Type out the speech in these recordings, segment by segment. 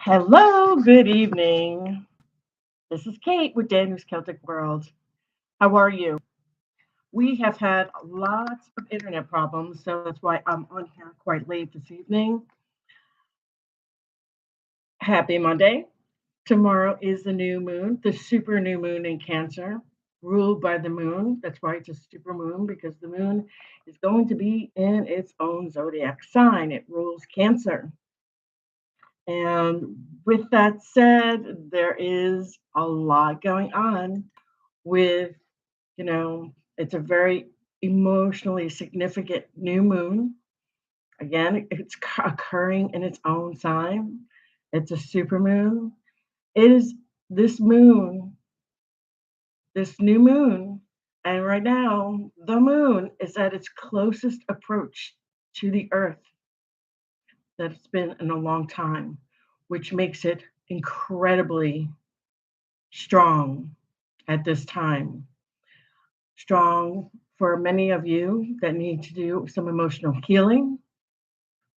Hello, good evening. This is Kate with DANUS Celtic World. How are you? We have had lots of internet problems, so that's why I'm on here quite late this evening. Happy Monday. Tomorrow is the new moon, the super new moon in Cancer, ruled by the moon. That's why it's a super moon, because the moon is going to be in its own zodiac sign. It rules Cancer. And with that said, there is a lot going on with, it's a very emotionally significant new moon. Again, it's occurring in its own sign. It's a super moon. It is this moon, this new moon. And right now, the moon is at its closest approach to the earth that it's been in a long time, which makes it incredibly strong at this time. Strong for many of you that need to do some emotional healing,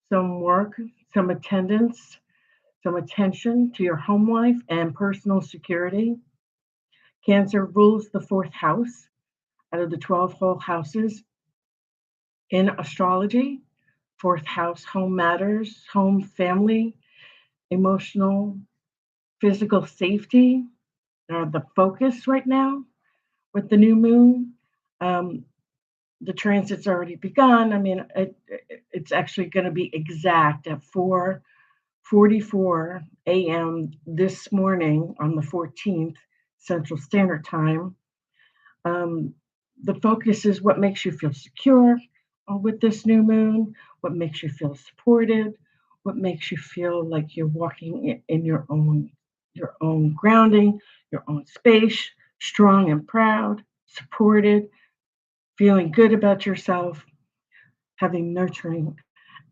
some work, some attendance, some attention to your home life and personal security. Cancer rules the fourth house out of the 12 whole houses in astrology. Fourth house, home matters, home, family, emotional, physical safety are the focus right now with the new moon. The transit's already begun. I mean, it's actually going to be exact at 4:44 a.m. this morning on the 14th Central Standard Time. The focus is what makes you feel secure with this new moon, what makes you feel supported, what makes you feel like you're walking in your own grounding, your own space, strong and proud, supported, feeling good about yourself, having nurturing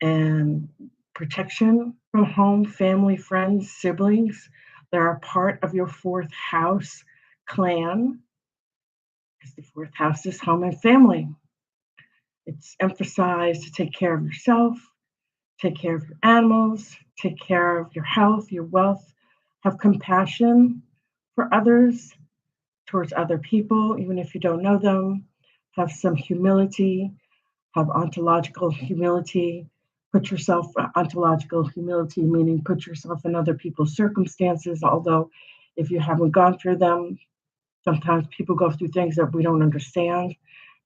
and protection from home, family, friends, siblings that are part of your fourth house clan, because the fourth house is home and family. It's emphasized to take care of yourself, take care of your animals, take care of your health, your wealth, have compassion for others, towards other people, even if you don't know them, have some humility, have ontological humility, put yourself, ontological humility, meaning put yourself in other people's circumstances, although if you haven't gone through them, sometimes people go through things that we don't understand.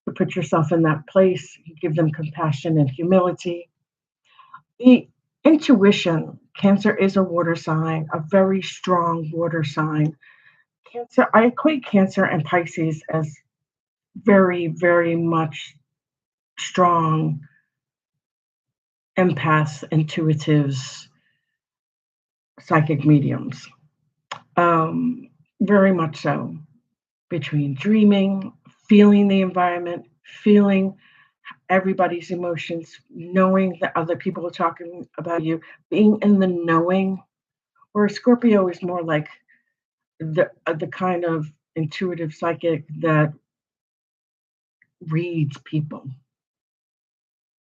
To put yourself in that place, give them compassion and humility. The intuition, Cancer is a water sign, a very strong water sign. Cancer, I equate Cancer and Pisces as very, very much strong empaths, intuitives, psychic mediums. Very much so. Between dreaming, feeling the environment, feeling everybody's emotions, knowing that other people are talking about you, being in the knowing. Where Scorpio is more like the kind of intuitive psychic that reads people,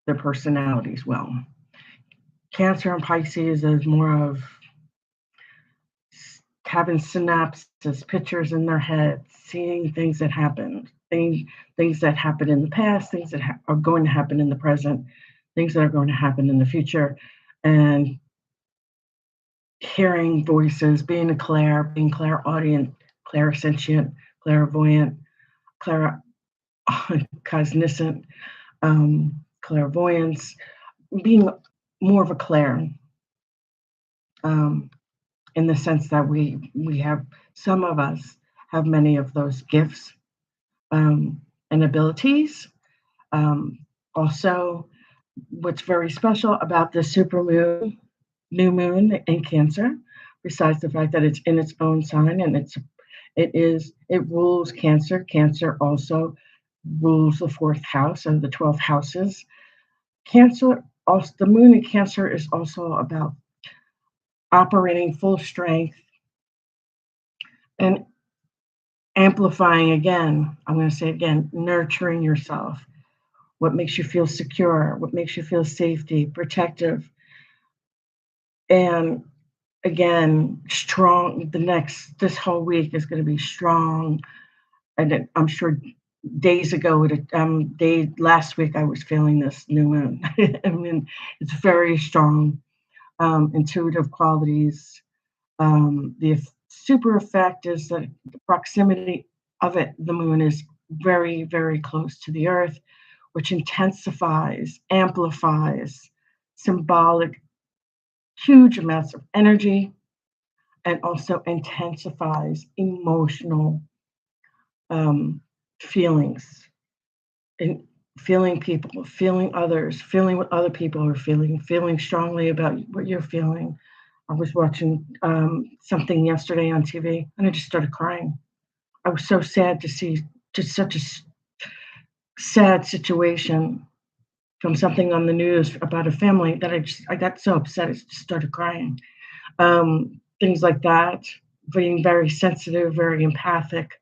their personalities well. Cancer and Pisces is more of having synapses, pictures in their head, seeing things that happened, things that happened in the past, things that are going to happen in the present, things that are going to happen in the future, and hearing voices, being being clairaudient, clairsentient, clairvoyant, cognizant, clairvoyance, being more of a clair. In the sense that we have, some of us have many of those gifts and abilities. Also, what's very special about the new moon in Cancer, besides the fact that it's in its own sign and it rules Cancer. Cancer also rules the fourth house of the 12 houses. Cancer, also the moon in Cancer is also about operating full strength and amplifying again. I'm going to say again, nurturing yourself. What makes you feel secure? What makes you feel safety, protective, and again, strong. This whole week is going to be strong. And I'm sure days ago, last week, I was feeling this new moon. I mean, it's very strong, intuitive qualities. The super effect is that the proximity of it, the moon is very, very close to the earth, which intensifies, amplifies symbolic, huge amounts of energy, and also intensifies emotional feelings, and feeling people, feeling others, feeling what other people are feeling strongly about what you're feeling. I was watching something yesterday on TV, and I just started crying. I was so sad to see just such a sad situation from something on the news about a family that I got so upset I just started crying. Things like that, being very sensitive, very empathic.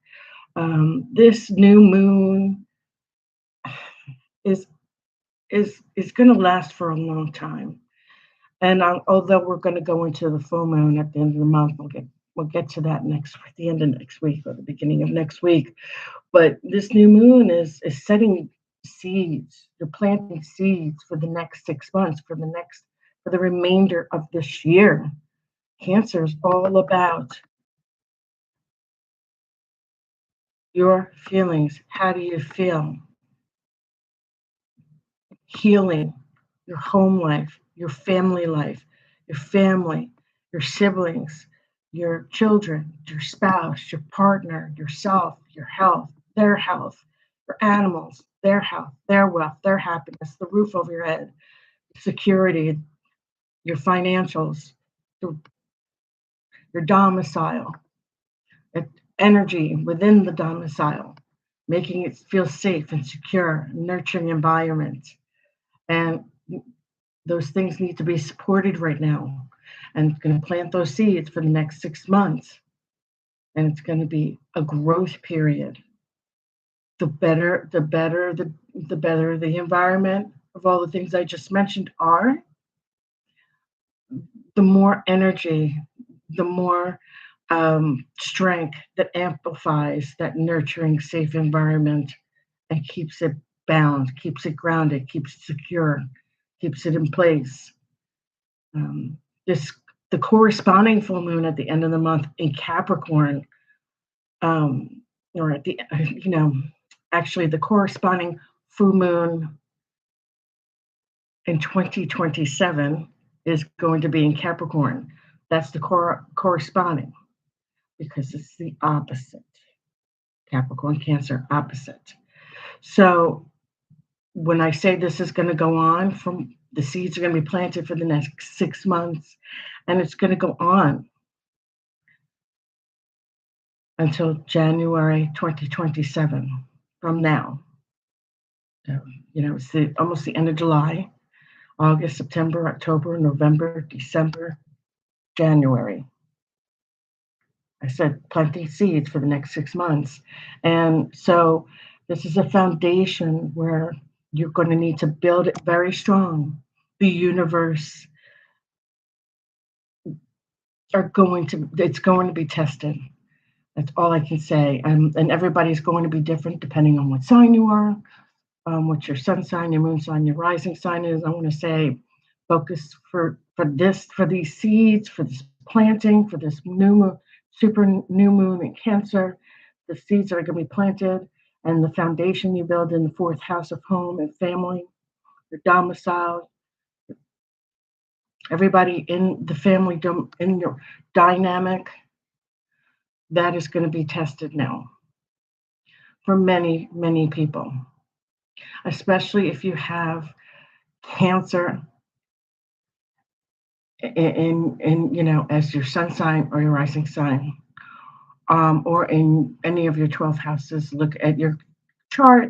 This new moon is is going to last for a long time. And although we're going to go into the full moon at the end of the month, we'll get to that at the end of next week or the beginning of next week. But this new moon is setting seeds. You're planting seeds for the next 6 months, for the remainder of this year. Cancer is all about your feelings. How do you feel? Healing your home life, your family life, your family, your siblings, your children, your spouse, your partner, yourself, your health, your animals, their health, their wealth, their happiness, the roof over your head, security, your financials, your domicile, energy within the domicile, making it feel safe and secure, nurturing environment. And those things need to be supported right now. And going to plant those seeds for the next 6 months. And it's going to be a growth period. The better the environment of all the things I just mentioned are, the more energy, the more strength that amplifies that nurturing, safe environment and keeps it bound, keeps it grounded, keeps it secure, keeps it in place. This the corresponding full moon at the end of the month in Capricorn, or at the actually the corresponding full moon in 2027 is going to be in Capricorn. That's the corresponding, because it's the opposite. Capricorn, Cancer, opposite. So when I say this is going to go on, from the seeds are going to be planted for the next 6 months, and it's going to go on until January 2027 from now. So, it's almost the end of July, August, September, October, November, December, January. I said planting seeds for the next 6 months. And so this is a foundation where you're going to need to build it very strong. The universe it's going to be tested. That's all I can say. And everybody's going to be different depending on what sign you are, what your sun sign, your moon sign, your rising sign is. I want to say focus for these seeds, for this planting, for this new moon, super new moon in Cancer. The seeds are going to be planted, and the foundation you build in the fourth house of home and family, your domicile, everybody in the family, in your dynamic, that is going to be tested now for many, many people, especially if you have Cancer as your sun sign or your rising sign, or in any of your 12 houses. Look at your chart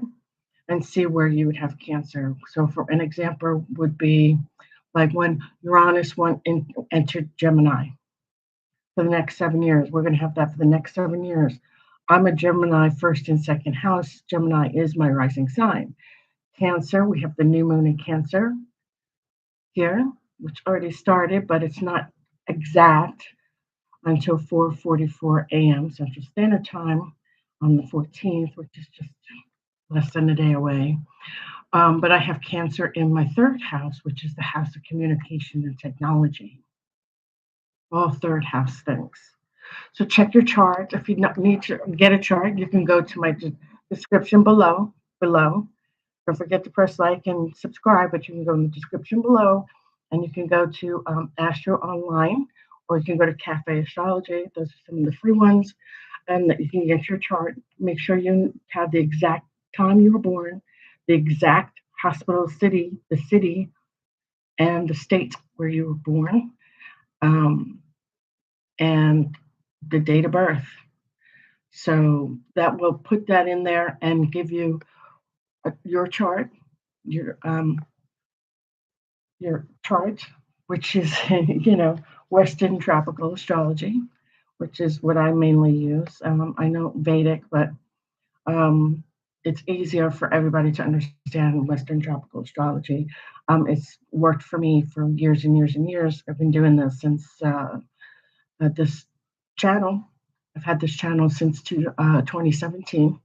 and see where you would have Cancer. So for an example would be like when Uranus entered Gemini for the next 7 years. We're going to have that for the next 7 years. I'm a Gemini first and second house. Gemini is my rising sign. Cancer, we have the new moon in Cancer here, which already started, but it's not exact until 4:44 a.m. Central Standard Time on the 14th, which is just less than a day away. But I have Cancer in my third house, which is the house of communication and technology. All third house things. So check your chart. If you need to get a chart, you can go to my description below. Don't forget to press like and subscribe, but you can go in the description below, and you can go to Astro Online, or you can go to Cafe Astrology. Those are some of the free ones, and you can get your chart. Make sure you have the exact time you were born, the exact hospital city, the city, and the state where you were born, um, and the date of birth. So that will put that in there and give you your chart, your um, your chart, which is Western tropical astrology, which is what I mainly use. I know Vedic, but um, it's easier for everybody to understand Western tropical astrology. It's worked for me for years and years and years. I've been doing this since this channel. I've had this channel since 2017.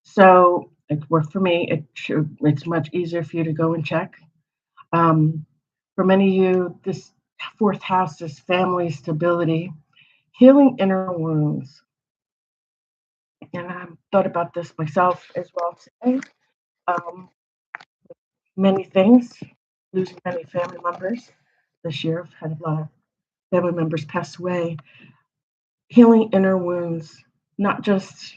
So it worked for me. It's much easier for you to go and check. Um, for many of you, this fourth house is family stability, healing inner wounds. And I've thought about this myself as well today. Um, Many things, losing many family members this year. I've had a lot of family members pass away. Healing inner wounds, not just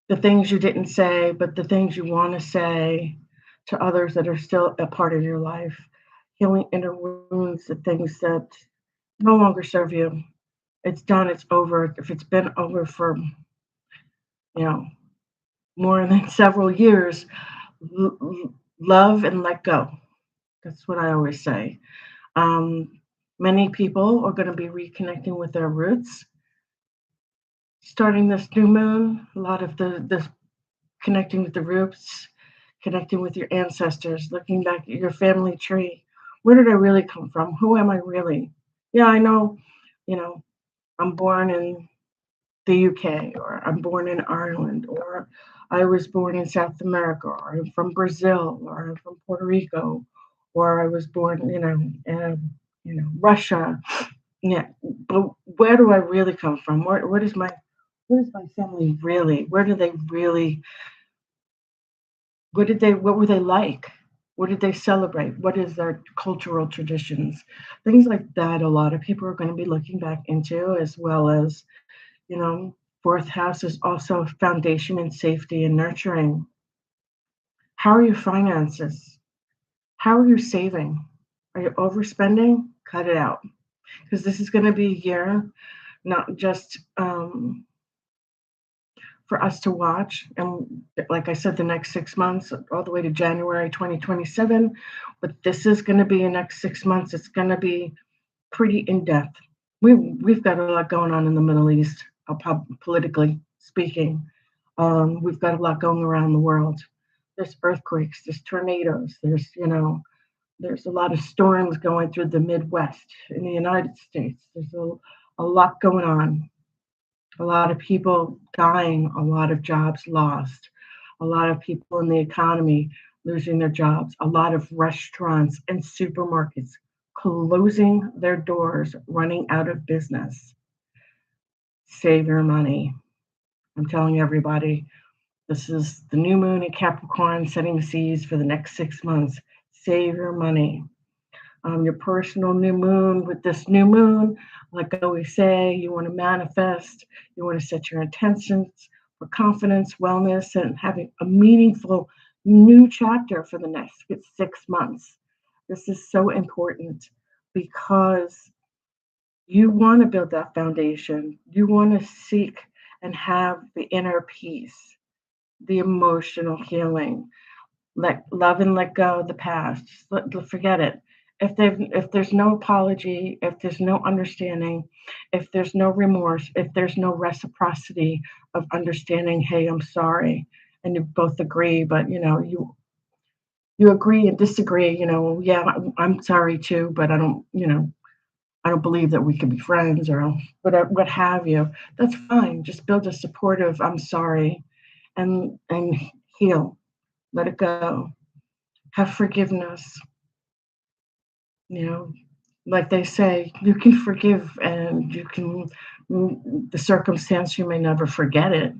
the things you didn't say, but the things you want to say to others that are still a part of your life. Healing inner wounds, the things that no longer serve you. It's done, it's over. If it's been over for, you know, more than several years, love and let go. That's what I always say. Um, Many people are going to be reconnecting with their roots. Starting this new moon, a lot of the connecting with the roots, connecting with your ancestors, looking back at your family tree. Where did I really come from? Who am I really? Yeah, I know, you know, I'm born in the UK, or I'm born in Ireland, or I was born in South America, or I'm from Brazil, or I'm from Puerto Rico, or I was born, Russia. Yeah, but where do I really come from? Where is my family really? Where do they really? What were they like? What did they celebrate? What is their cultural traditions? Things like that. A lot of people are going to be looking back into, as well as, you know, fourth house is also foundation and safety and nurturing. How are your finances? How are you saving? Are you overspending? Cut it out. Because this is going to be a year, not just for us to watch. And like I said, the next 6 months, all the way to January 2027. But this is going to be the next 6 months. It's going to be pretty in depth. We've got a lot going on in the Middle East, politically speaking. We've got a lot going around the world. There's earthquakes, there's tornadoes, there's a lot of storms going through the Midwest in the United States. There's a lot going on. A lot of people dying, a lot of jobs lost, a lot of people in the economy losing their jobs, a lot of restaurants and supermarkets closing their doors, running out of business. Save your money. I'm telling everybody, this is the new moon in Capricorn setting the seas for the next 6 months. Save your money. Your personal new moon with this new moon, like I always say, you want to manifest, you want to set your intentions for confidence, wellness, and having a meaningful new chapter for the next 6 months. This is so important because you want to build that foundation. You want to seek and have the inner peace, the emotional healing, let love and let go of the past. Forget it. If there's no apology, if there's no understanding, if there's no remorse, if there's no reciprocity of understanding, hey, I'm sorry, and you both agree, but you agree and disagree, yeah, I'm sorry too, but I don't, I don't believe that we can be friends or what have you. That's fine. Just build a supportive I'm sorry and heal. Let it go. Have forgiveness. You know, like they say, you can forgive and you can the circumstance you may never forget it,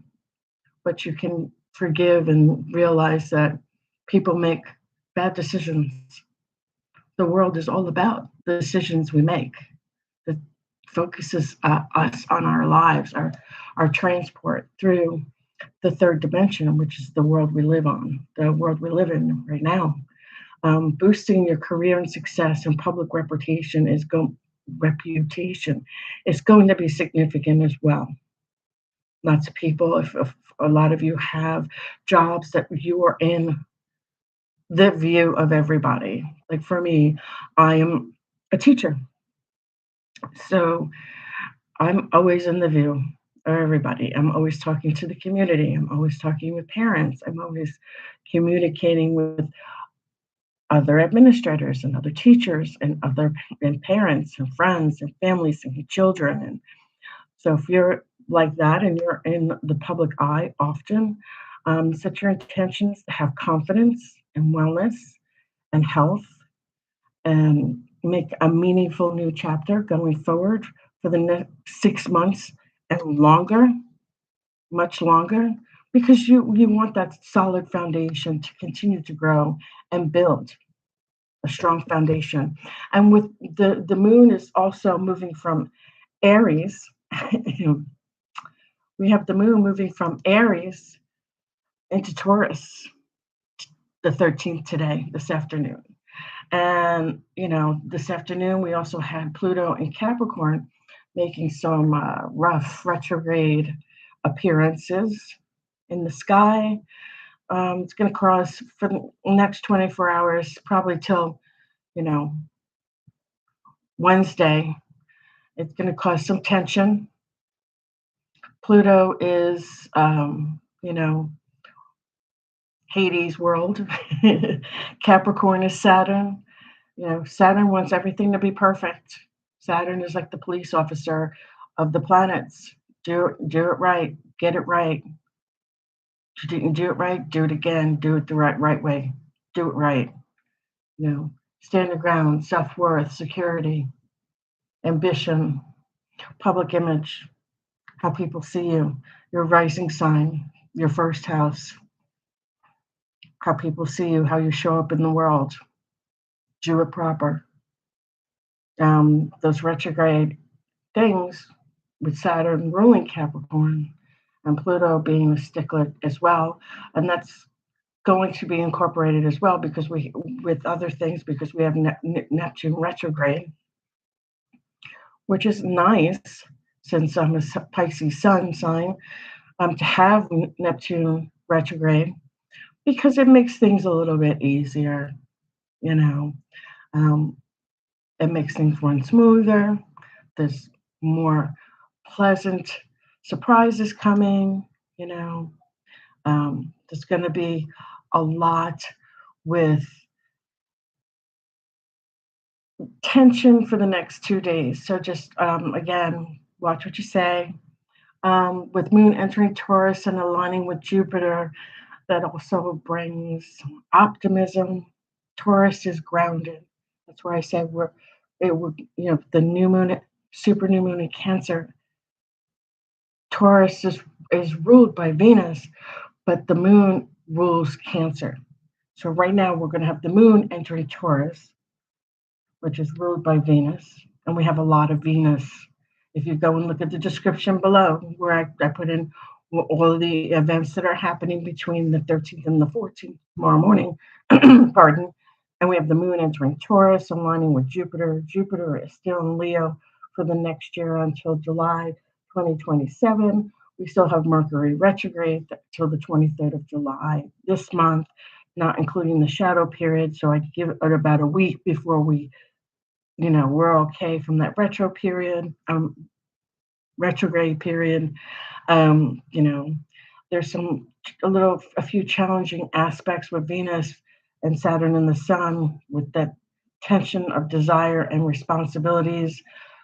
but you can forgive and realize that people make bad decisions. The world is all about the decisions we make. That focuses us on our lives, our transport through the third dimension, which is the world we live on, the world we live in right now. Boosting your career and success and public reputation is going to be significant as well. Lots of people, if a lot of you have jobs that you are in the view of everybody. Like for me, I am a teacher, so I'm always in the view of everybody. I'm always talking to the community. I'm always talking with parents. I'm always communicating with other administrators and other teachers and parents and friends and families and children. And so if you're like that and you're in the public eye often, set your intentions to have confidence and wellness and health and make a meaningful new chapter going forward for the next 6 months and longer, much longer, because you want that solid foundation to continue to grow and build a strong foundation. And with the moon is also moving from Aries. We have the moon moving from Aries into Taurus the 13th today, this afternoon. And, this afternoon we also had Pluto in Capricorn making some rough retrograde appearances in the sky. It's going to cross for the next 24 hours, probably till, Wednesday. It's going to cause some tension. Pluto is, Hades world. Capricorn is Saturn. Saturn wants everything to be perfect. Saturn is like the police officer of the planets. Do it right. Get it right. You didn't do it right. Do it again. Do it the right way. Do it right. Stand your ground. Self-worth, security, ambition, public image, how people see you, your rising sign, your first house, how people see you, how you show up in the world. Do it proper. Those retrograde things with Saturn ruling Capricorn and Pluto being a stickler as well, and that's going to be incorporated as well because with other things because we have Neptune retrograde, which is nice since I'm a Pisces sun sign to have Neptune retrograde because it makes things a little bit easier, it makes things run smoother. There's more pleasant surprises coming, there's going to be a lot with tension for the next 2 days. So just, again, watch what you say. With Moon entering Taurus and aligning with Jupiter, that also brings optimism. Taurus is grounded. That's why I said the new moon, super new moon in Cancer. Taurus is ruled by Venus, but the moon rules Cancer. So right now we're going to have the moon entering Taurus, which is ruled by Venus, and we have a lot of Venus. If you go and look at the description below, where I put in all of the events that are happening between the 13th and the 14th tomorrow morning, pardon, and we have the moon entering Taurus, aligning with Jupiter. Jupiter is still in Leo for the next year until July 2027. We still have Mercury retrograde till the 23rd of July this month, not including the shadow period. So I give it about a week before we're okay from that retrograde period. There's a few challenging aspects with Venus and Saturn and the Sun with that tension of desire and responsibilities.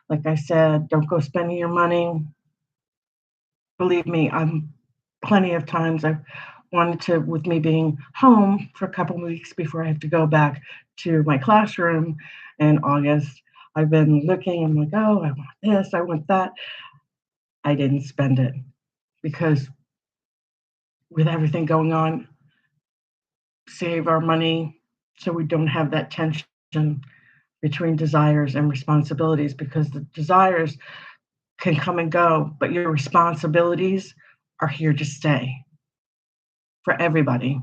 Like I said, don't go spending your money. Believe me, I'm plenty of times I've wanted to, with me being home for a couple of weeks before I have to go back to my classroom in August, I've been looking, I'm like, oh, I want this, I want that. I didn't spend it because with everything going on, save our money so we don't have that tension between desires and responsibilities, because the desires can come and go, but your responsibilities are here to stay for everybody.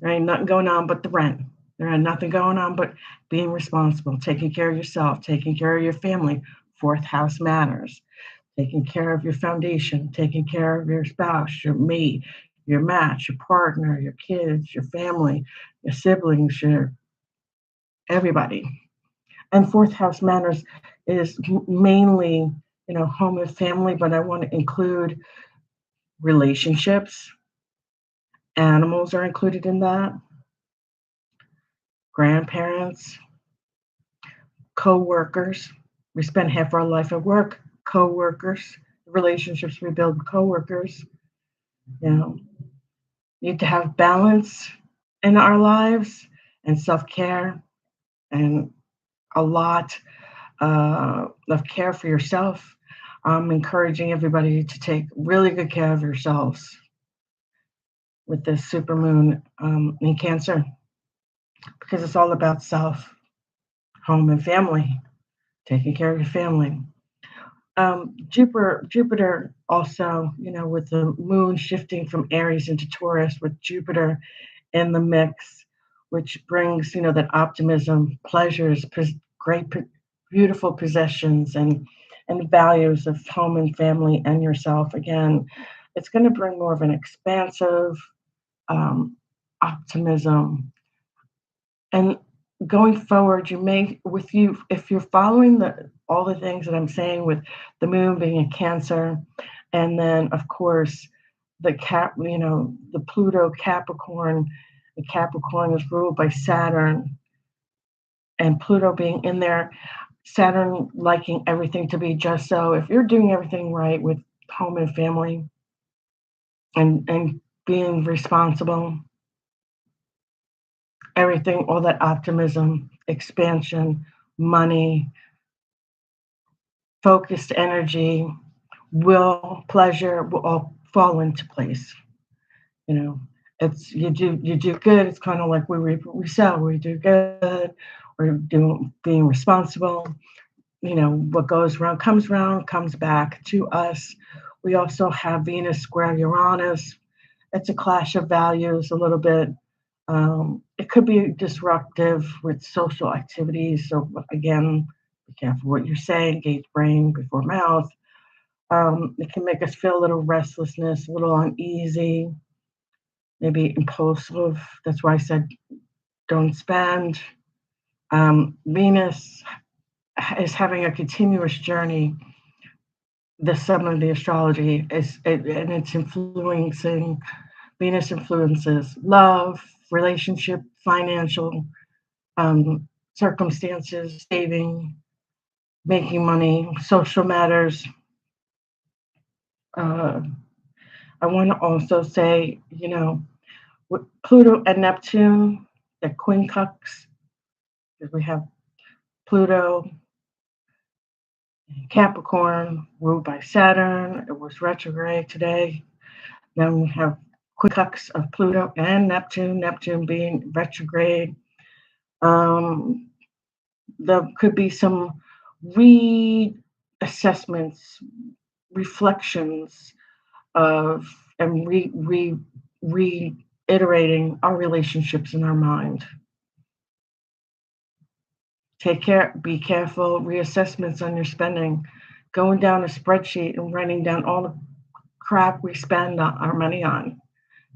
There ain't nothing going on but the rent. There ain't nothing going on but being responsible, taking care of yourself, taking care of your family. Fourth house matters. Taking care of your foundation, taking care of your spouse, your mate, your match, your partner, your kids, your family, your siblings, your everybody. And fourth house matters is mainly, home and family, but I want to include relationships. Animals are included in that. Grandparents, co-workers. We spend half our life at work. Co-workers, relationships we build with co-workers. You know, need to have balance in our lives and self-care and a lot of care for yourself. I'm encouraging everybody to take really good care of yourselves with this supermoon in Cancer, because it's all about self, home, and family, taking care of your family. Jupiter also, with the moon shifting from Aries into Taurus, with Jupiter in the mix, which brings, that optimism, pleasures, great, beautiful possessions, and values of home and family and yourself. Again, it's going to bring more of an expansive optimism. And going forward, if you're following all the things that I'm saying, with the moon being in Cancer, and then of course the Pluto Capricorn. The Capricorn is ruled by Saturn, and Pluto being in there, Saturn liking everything to be just so. If you're doing everything right with home and family, and being responsible, everything, all that optimism, expansion, money, focused energy, will, pleasure will all fall into place. It's you do good. It's kind of like we reap what we sow. We do good. We're being responsible. What goes around, comes back to us. We also have Venus square Uranus. It's a clash of values a little bit. It could be disruptive with social activities. So again, be careful what you're saying. Gauge brain before mouth. It can make us feel a little restlessness, a little uneasy, maybe impulsive. That's why I said don't spend. Venus is having a continuous journey. The sun of the astrology and it's influencing. Venus influences love, relationship, financial circumstances, saving, making money, social matters. I want to also say, with Pluto and Neptune, the Quincunx, because we have Pluto, Capricorn, ruled by Saturn. It was retrograde today. Then we have Quincunx of Pluto and Neptune being retrograde. There could be some reassessments, reflections of, and reiterating our relationships in our mind. Take care, be careful, reassessments on your spending, going down a spreadsheet and writing down all the crap we spend our money on,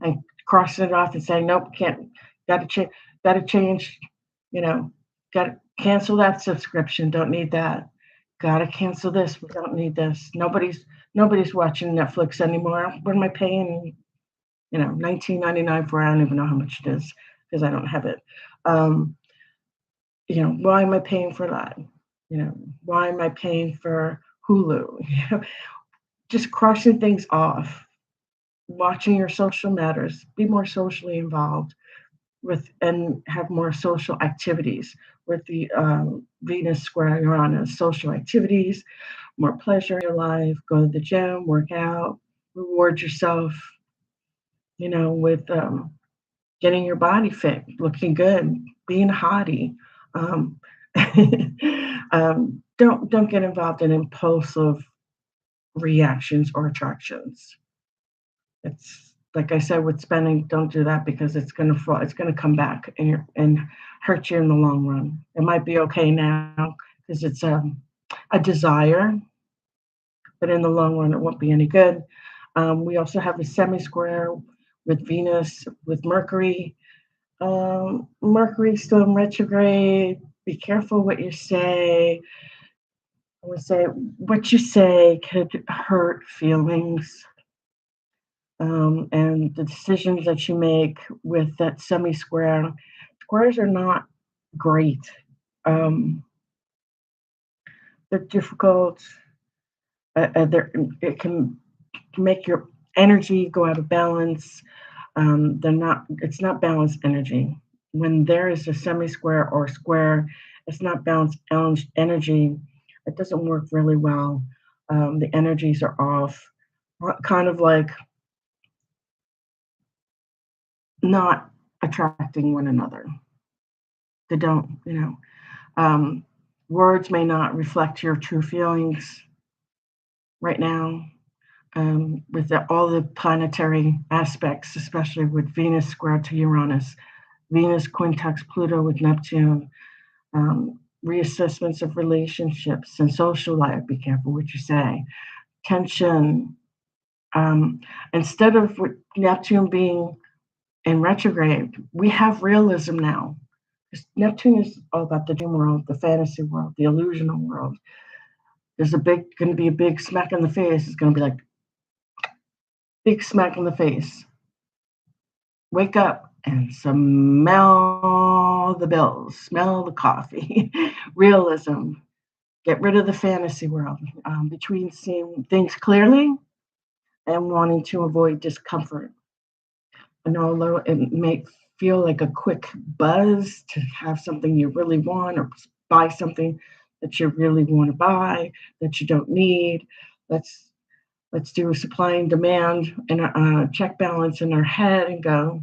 and crossing it off and saying, nope, can't, gotta change, gotta cancel that subscription, don't need that. Gotta cancel this, we don't need this. Nobody's watching Netflix anymore. What am I paying, $19.99 for? I don't even know how much it is because I don't have it. Why am I paying for that? Why am I paying for Hulu? Just crossing things off, watching your social matters, be more socially involved with and have more social activities with the Venus square Uranus, social activities, more pleasure in your life, go to the gym, work out, reward yourself, with getting your body fit, looking good, being a hottie. Um, don't get involved in impulsive reactions or attractions. It's like I said with spending, don't do that because it's gonna fall, it's gonna come back and hurt you in the long run. It might be okay now because it's a desire, but in the long run, it won't be any good. We also have a semi square with Venus, with Mercury. Mercury still in retrograde. Be careful what you say. I would say what you say could hurt feelings. And the decisions that you make with that semi square, squares are not great. Um, they're difficult. It can make your energy go out of balance. It's not balanced energy. When there is a semi square or square, it's not balanced energy. It doesn't work really well. The energies are off, kind of like not attracting one another. They don't, um, words may not reflect your true feelings right now. With all the planetary aspects, especially with Venus square to Uranus, Venus Quincunx Pluto with Neptune, reassessments of relationships and social life. Be careful what you say. Tension. Instead of with Neptune being in retrograde, we have realism now. Neptune is all about the dream world, the fantasy world, the illusional world. There's going to be a big smack in the face. It's going to be like big smack in the face. Wake up and smell the bills, smell the coffee. Realism. Get rid of the fantasy world between seeing things clearly and wanting to avoid discomfort. And although it may feel like a quick buzz to have something you really want or buy something that you really want to buy that you don't need, let's do a supply and demand and a check balance in our head and go,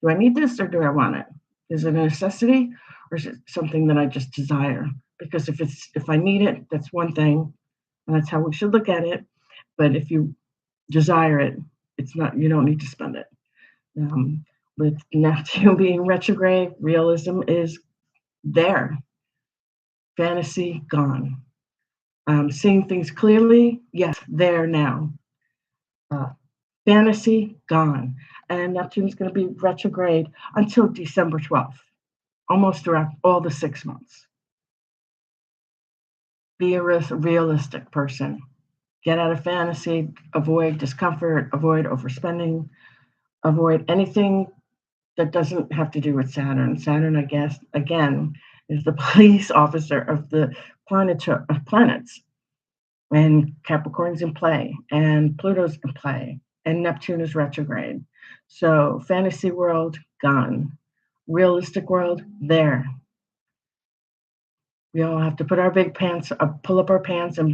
do I need this or do I want it? Is it a necessity or is it something that I just desire? Because if I need it, that's one thing, and that's how we should look at it. But if you desire it, it's not. You don't need to spend it. Um, with Neptune being retrograde, realism is there. Fantasy gone. Seeing things clearly, yes, there now. Uh, Fantasy gone. And Neptune's going to be retrograde until December 12th, almost throughout all the 6 months. Be a realistic person. Get out of fantasy, avoid discomfort, avoid overspending, avoid anything that doesn't have to do with Saturn. Saturn, I guess, again, is the police officer of the planets. And Capricorn's in play, and Pluto's in play, and Neptune is retrograde. So fantasy world, gone. Realistic world, there. We all have to put our big pants up, pull up our pants, and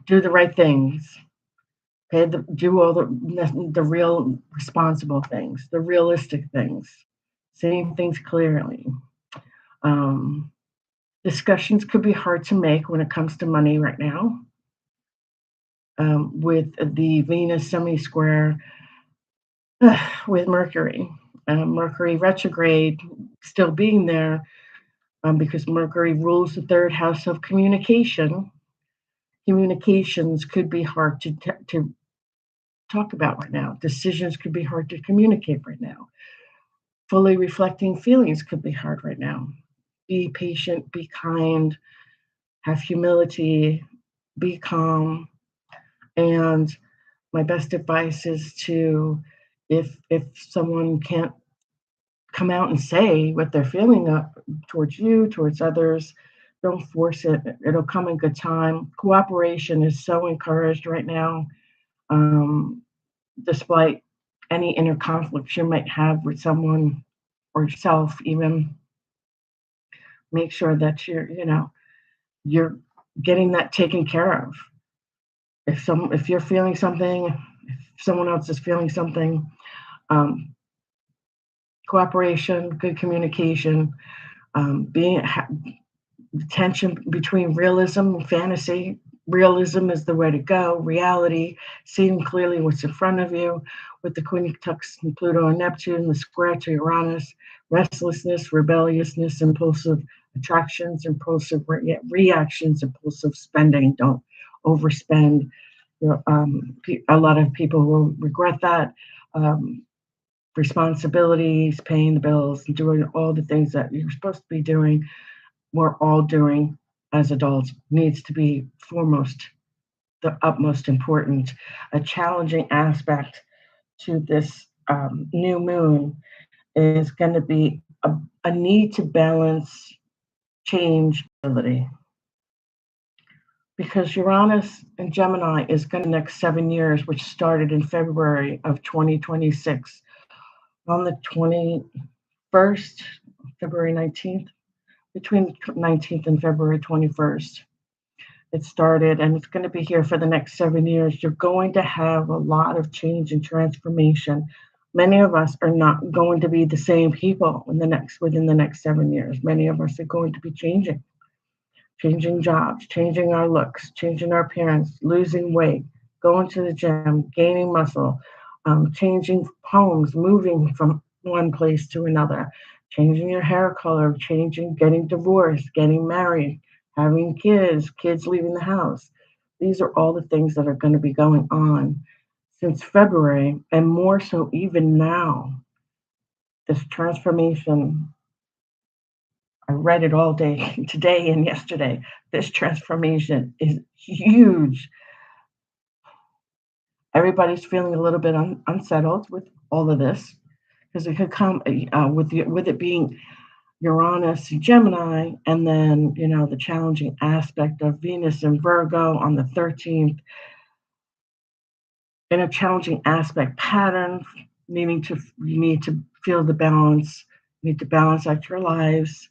do the right things. Okay, do all the real responsible things, the realistic things, seeing things clearly. Um, Discussions could be hard to make when it comes to money right now. With the Venus semi-square with Mercury. Mercury retrograde still being there because Mercury rules the third house of communication. Communications could be hard to talk about right now. Decisions could be hard to communicate right now. Fully reflecting feelings could be hard right now. Be patient, be kind, have humility, be calm. And my best advice is to, if someone can't come out and say what they're feeling towards you, towards others, Don't force it. It'll come in good time. Cooperation is so encouraged right now, despite any inner conflicts you might have with someone or yourself. Even make sure that you're getting that taken care of. If you're feeling something, if someone else is feeling something, um, cooperation, good communication, being tension between realism and fantasy. Realism is the way to go. Reality, seeing clearly what's in front of you, with the Quincunx and Pluto and Neptune, the square to Uranus, restlessness, rebelliousness, impulsive attractions, impulsive reactions, impulsive spending. Don't overspend. A lot of people will regret that. Um, Responsibilities, paying the bills, and doing all the things that you're supposed to be doing, we're all doing as adults, needs to be foremost, the utmost important. A challenging aspect to this new moon is going to be a need to balance change ability, because Uranus and Gemini is going to next 7 years, which started in February of 2026 on the 21st, February 19th, between the 19th and February 21st. It started, and it's going to be here for the next 7 years. You're going to have a lot of change and transformation. Many of us are not going to be the same people within the next 7 years. Many of us are going to be changing jobs, changing our looks, changing our appearance, losing weight, going to the gym, gaining muscle, changing homes, moving from one place to another, changing your hair color, getting divorced, getting married, having kids leaving the house. These are all the things that are going to be going on since February, and more so even now. This transformation, I read it all day today and yesterday. This transformation is huge. Everybody's feeling a little bit unsettled with all of this, because it could come with it being Uranus and Gemini, and then the challenging aspect of Venus and Virgo on the 13th, in a challenging aspect pattern, you need to feel the balance. You need to balance out your lives.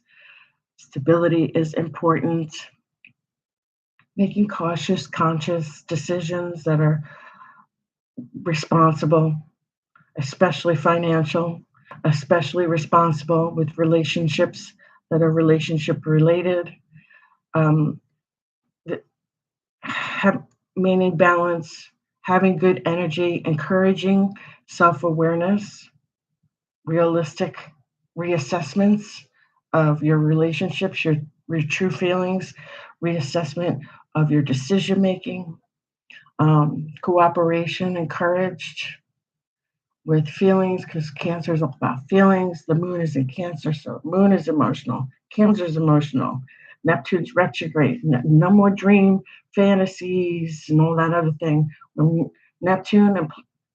Stability is important. Making cautious, conscious decisions that are responsible, especially financial, especially responsible with relationships that are relationship related. Um, have Meaning balance, having good energy, encouraging self-awareness, realistic reassessments of your relationships, your true feelings, reassessment of your decision making, cooperation encouraged with feelings, because Cancer is all about feelings. The moon is in Cancer, so moon is emotional. Cancer is emotional. Neptune's retrograde. No more dream fantasies and all that other thing. When Neptune and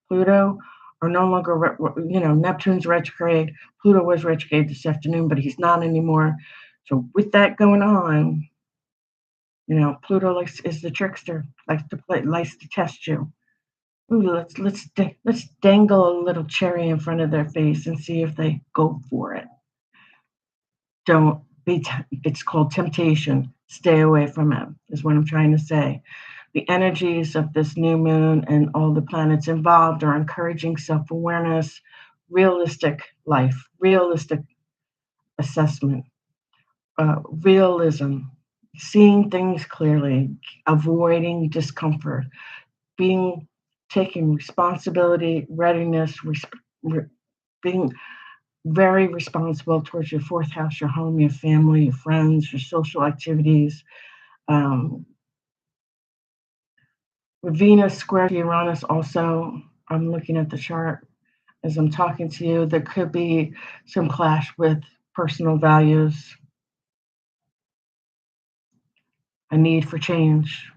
Pluto are no longer, Neptune's retrograde. Pluto was retrograde this afternoon, but he's not anymore. So with that going on, Pluto is the trickster, likes to test you. Ooh, let's dangle a little cherry in front of their face and see if they go for it. Don't be. It's called temptation. Stay away from it. Is what I'm trying to say. The energies of this new moon and all the planets involved are encouraging self-awareness, realistic life, realistic assessment, realism, seeing things clearly, avoiding discomfort, taking responsibility, readiness, being very responsible towards your fourth house, your home, your family, your friends, your social activities. With Venus square to Uranus, also, I'm looking at the chart as I'm talking to you. There could be some clash with personal values, a need for change.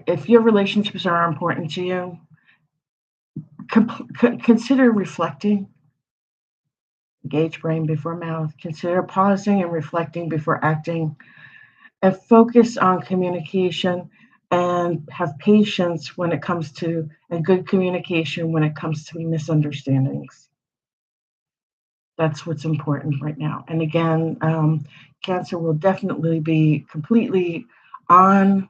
If your relationships are important to you, consider reflecting Engage brain before mouth. Consider pausing and reflecting before acting, and focus on communication and have patience when it comes to, and good communication when it comes to misunderstandings. That's what's important right now. And again, Cancer will definitely be completely on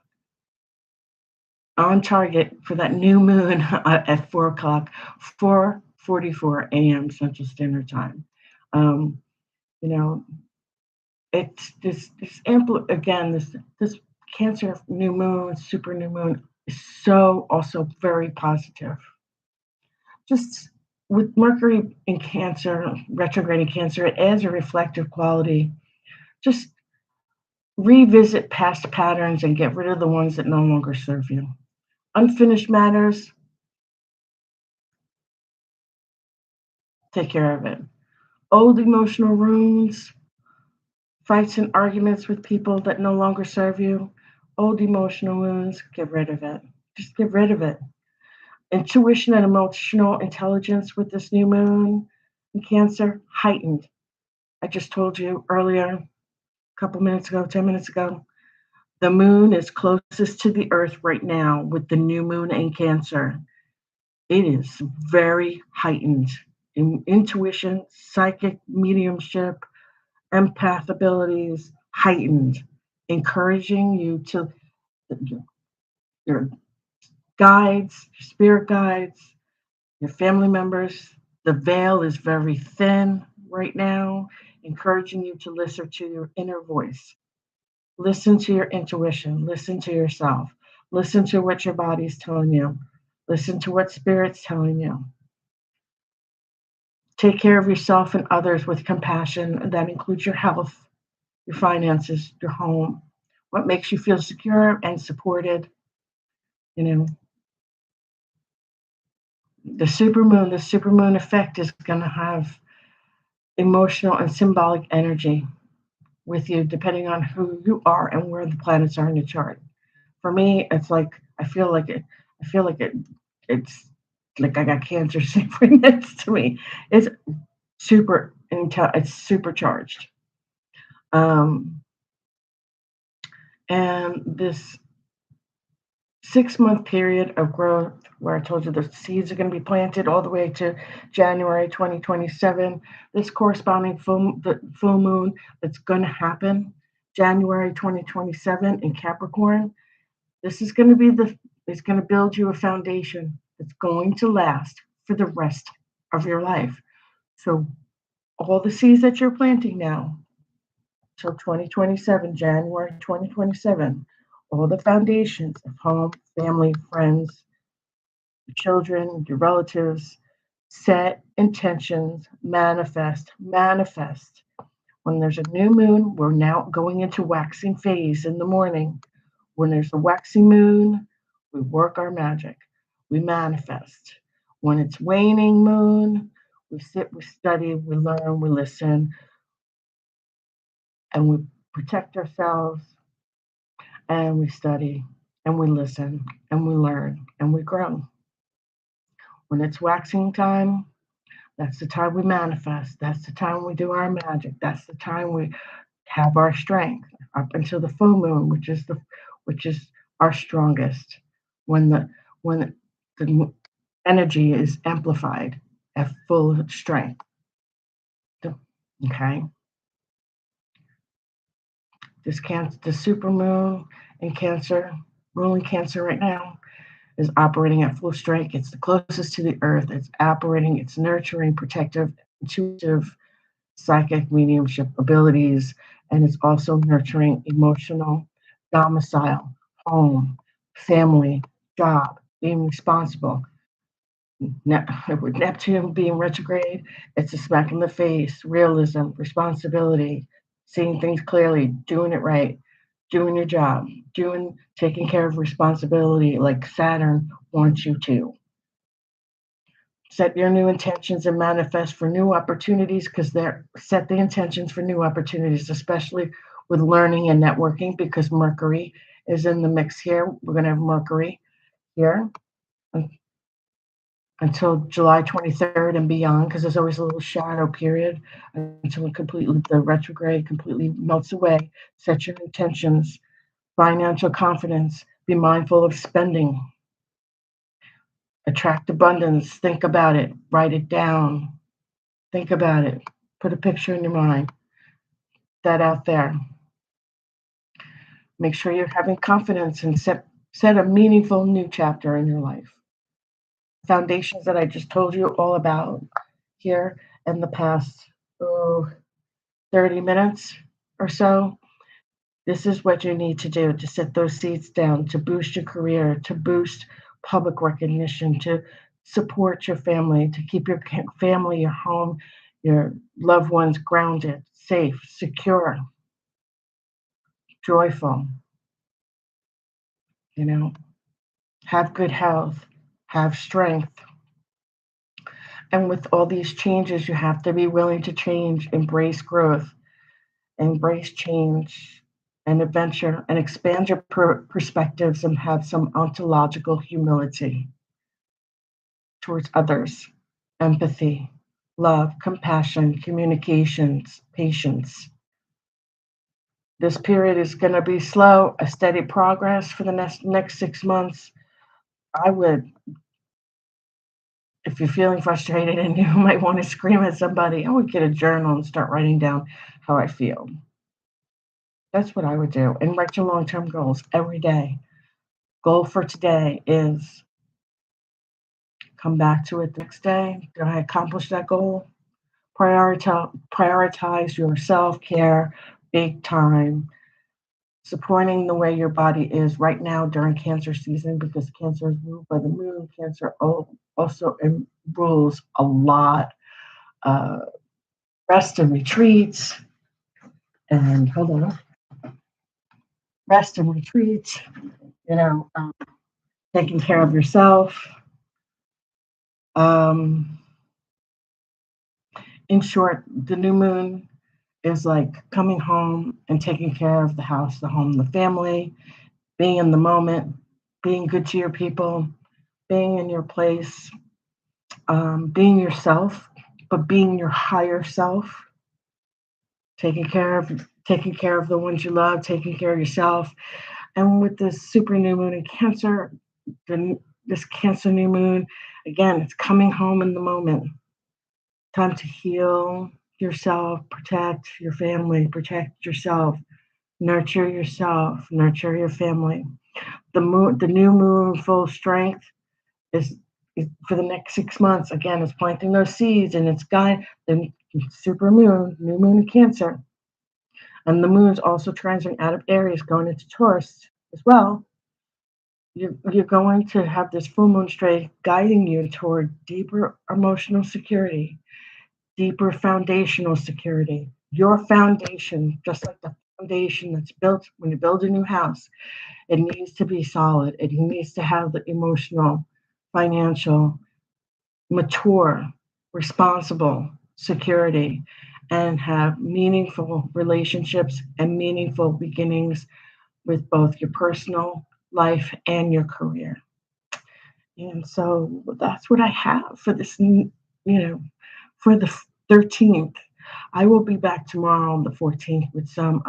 on target for that new moon at 4 o'clock, 4:44 a.m. Central Standard Time. Um, you know, it's this again this Cancer new moon, super new moon is so also very positive. Just with Mercury in Cancer, retrograde in Cancer, it adds a reflective quality. Just revisit past patterns and get rid of the ones that no longer serve you. Unfinished matters, take care of it. Old emotional wounds, fights and arguments with people that no longer serve you, old emotional wounds, get rid of it. Just get rid of it. Intuition and emotional intelligence with this new moon in Cancer, heightened. I just told you earlier, a couple minutes ago, 10 minutes ago, the moon is closest to the earth right now with the new moon in Cancer. It is very heightened in intuition, psychic mediumship, empath abilities, heightened, encouraging you to your guides, your spirit guides, your family members. The veil is very thin right now, encouraging you to listen to your inner voice. Listen to your intuition. Listen to yourself. Listen to what your body's telling you. Listen to what spirit's telling you. Take care of yourself and others with compassion. That includes your health, your finances, your home, what makes you feel secure and supported. You know, the supermoon effect is going to have emotional and symbolic energy with you, depending on who you are and where the planets are in your chart. For me, it's like I feel like it. I feel like it. It's like I got Cancer sitting right next to me. It's it's supercharged. Um, and this 6 month period of growth, where I told you the seeds are going to be planted all the way to January 2027. This corresponding the full moon that's going to happen January 2027 in Capricorn. This is going to be it's going to build you a foundation that's going to last for the rest of your life. So all the seeds that you're planting now till 2027, January 2027, all the foundations of home, family, friends, your children, your relatives, set intentions, manifest. When there's a new moon, we're now going into waxing phase in the morning. When there's a waxing moon, we work our magic, we manifest. When it's waning moon, we sit, we study, we learn, we listen, and we protect ourselves, and we study, and we listen, and we learn, and we grow. When it's waxing time, that's the time we manifest. That's the time we do our magic. That's the time we have our strength up until the full moon, which is our strongest. When the energy is amplified at full strength. Okay. The super moon in Cancer, ruling Cancer right now, is operating at full strength. It's the closest to the earth. It's operating, it's nurturing, protective, intuitive, psychic mediumship abilities, and it's also nurturing emotional domicile, home, family, job, being responsible. With Neptune being retrograde, it's a smack in the face, realism, responsibility, seeing things clearly, doing it right, doing your job, taking care of responsibility like Saturn wants you to. Set your new intentions and manifest for new opportunities, because they're set the intentions for new opportunities, especially with learning and networking, because Mercury is in the mix here. We're going to have Mercury here. until July 23rd and beyond, because there's always a little shadow period until the retrograde completely melts away. Set your intentions, financial confidence, be mindful of spending, attract abundance, think about it, write it down, think about it, put a picture in your mind, that out there. Make sure you're having confidence and set a meaningful new chapter in your life. Foundations that I just told you all about here in the past 30 minutes or so. This is what you need to do to set those seeds down, to boost your career, to boost public recognition, to support your family, to keep your family, your home, your loved ones grounded, safe, secure, joyful. Have good health, have strength. And with all these changes, you have to be willing to change, embrace growth, embrace change and adventure, and expand your perspectives and have some ontological humility towards others, empathy, love, compassion, communications, patience. This period is going to be slow, a steady progress for the next 6 months. I would, if you're feeling frustrated and you might want to scream at somebody, I would get a journal and start writing down how I feel. That's what I would do. And write your long-term goals every day. Goal for today is come back to it the next day. Did I accomplish that goal? Prioritize your self-care big time. Supporting the way your body is right now during Cancer season, because Cancer is ruled by the moon. Cancer also rules a lot. Rest and retreats. And hold on. Rest and retreats. Taking care of yourself. In short, the new moon is like coming home and taking care of the house, the home, the family, being in the moment, being good to your people, being in your place, being yourself, but being your higher self, taking care of the ones you love, taking care of yourself. And with this super new moon in Cancer, this Cancer new moon, again, it's coming home in the moment. Time to heal yourself, protect your family, protect yourself, nurture yourself, nurture your family. The new moon full strength is for the next 6 months. Again, it's planting those seeds, and it's got the super moon, new moon in Cancer. And the moon's also transiting out of Aries, going into Taurus as well. You're going to have this full moon straight guiding you toward deeper emotional security, deeper foundational security. Your foundation, just like the foundation that's built when you build a new house, it needs to be solid. It needs to have the emotional, financial, mature, responsible security, and have meaningful relationships and meaningful beginnings with both your personal life and your career. And so that's what I have for this, for the 13th. I will be back tomorrow on the 14th with some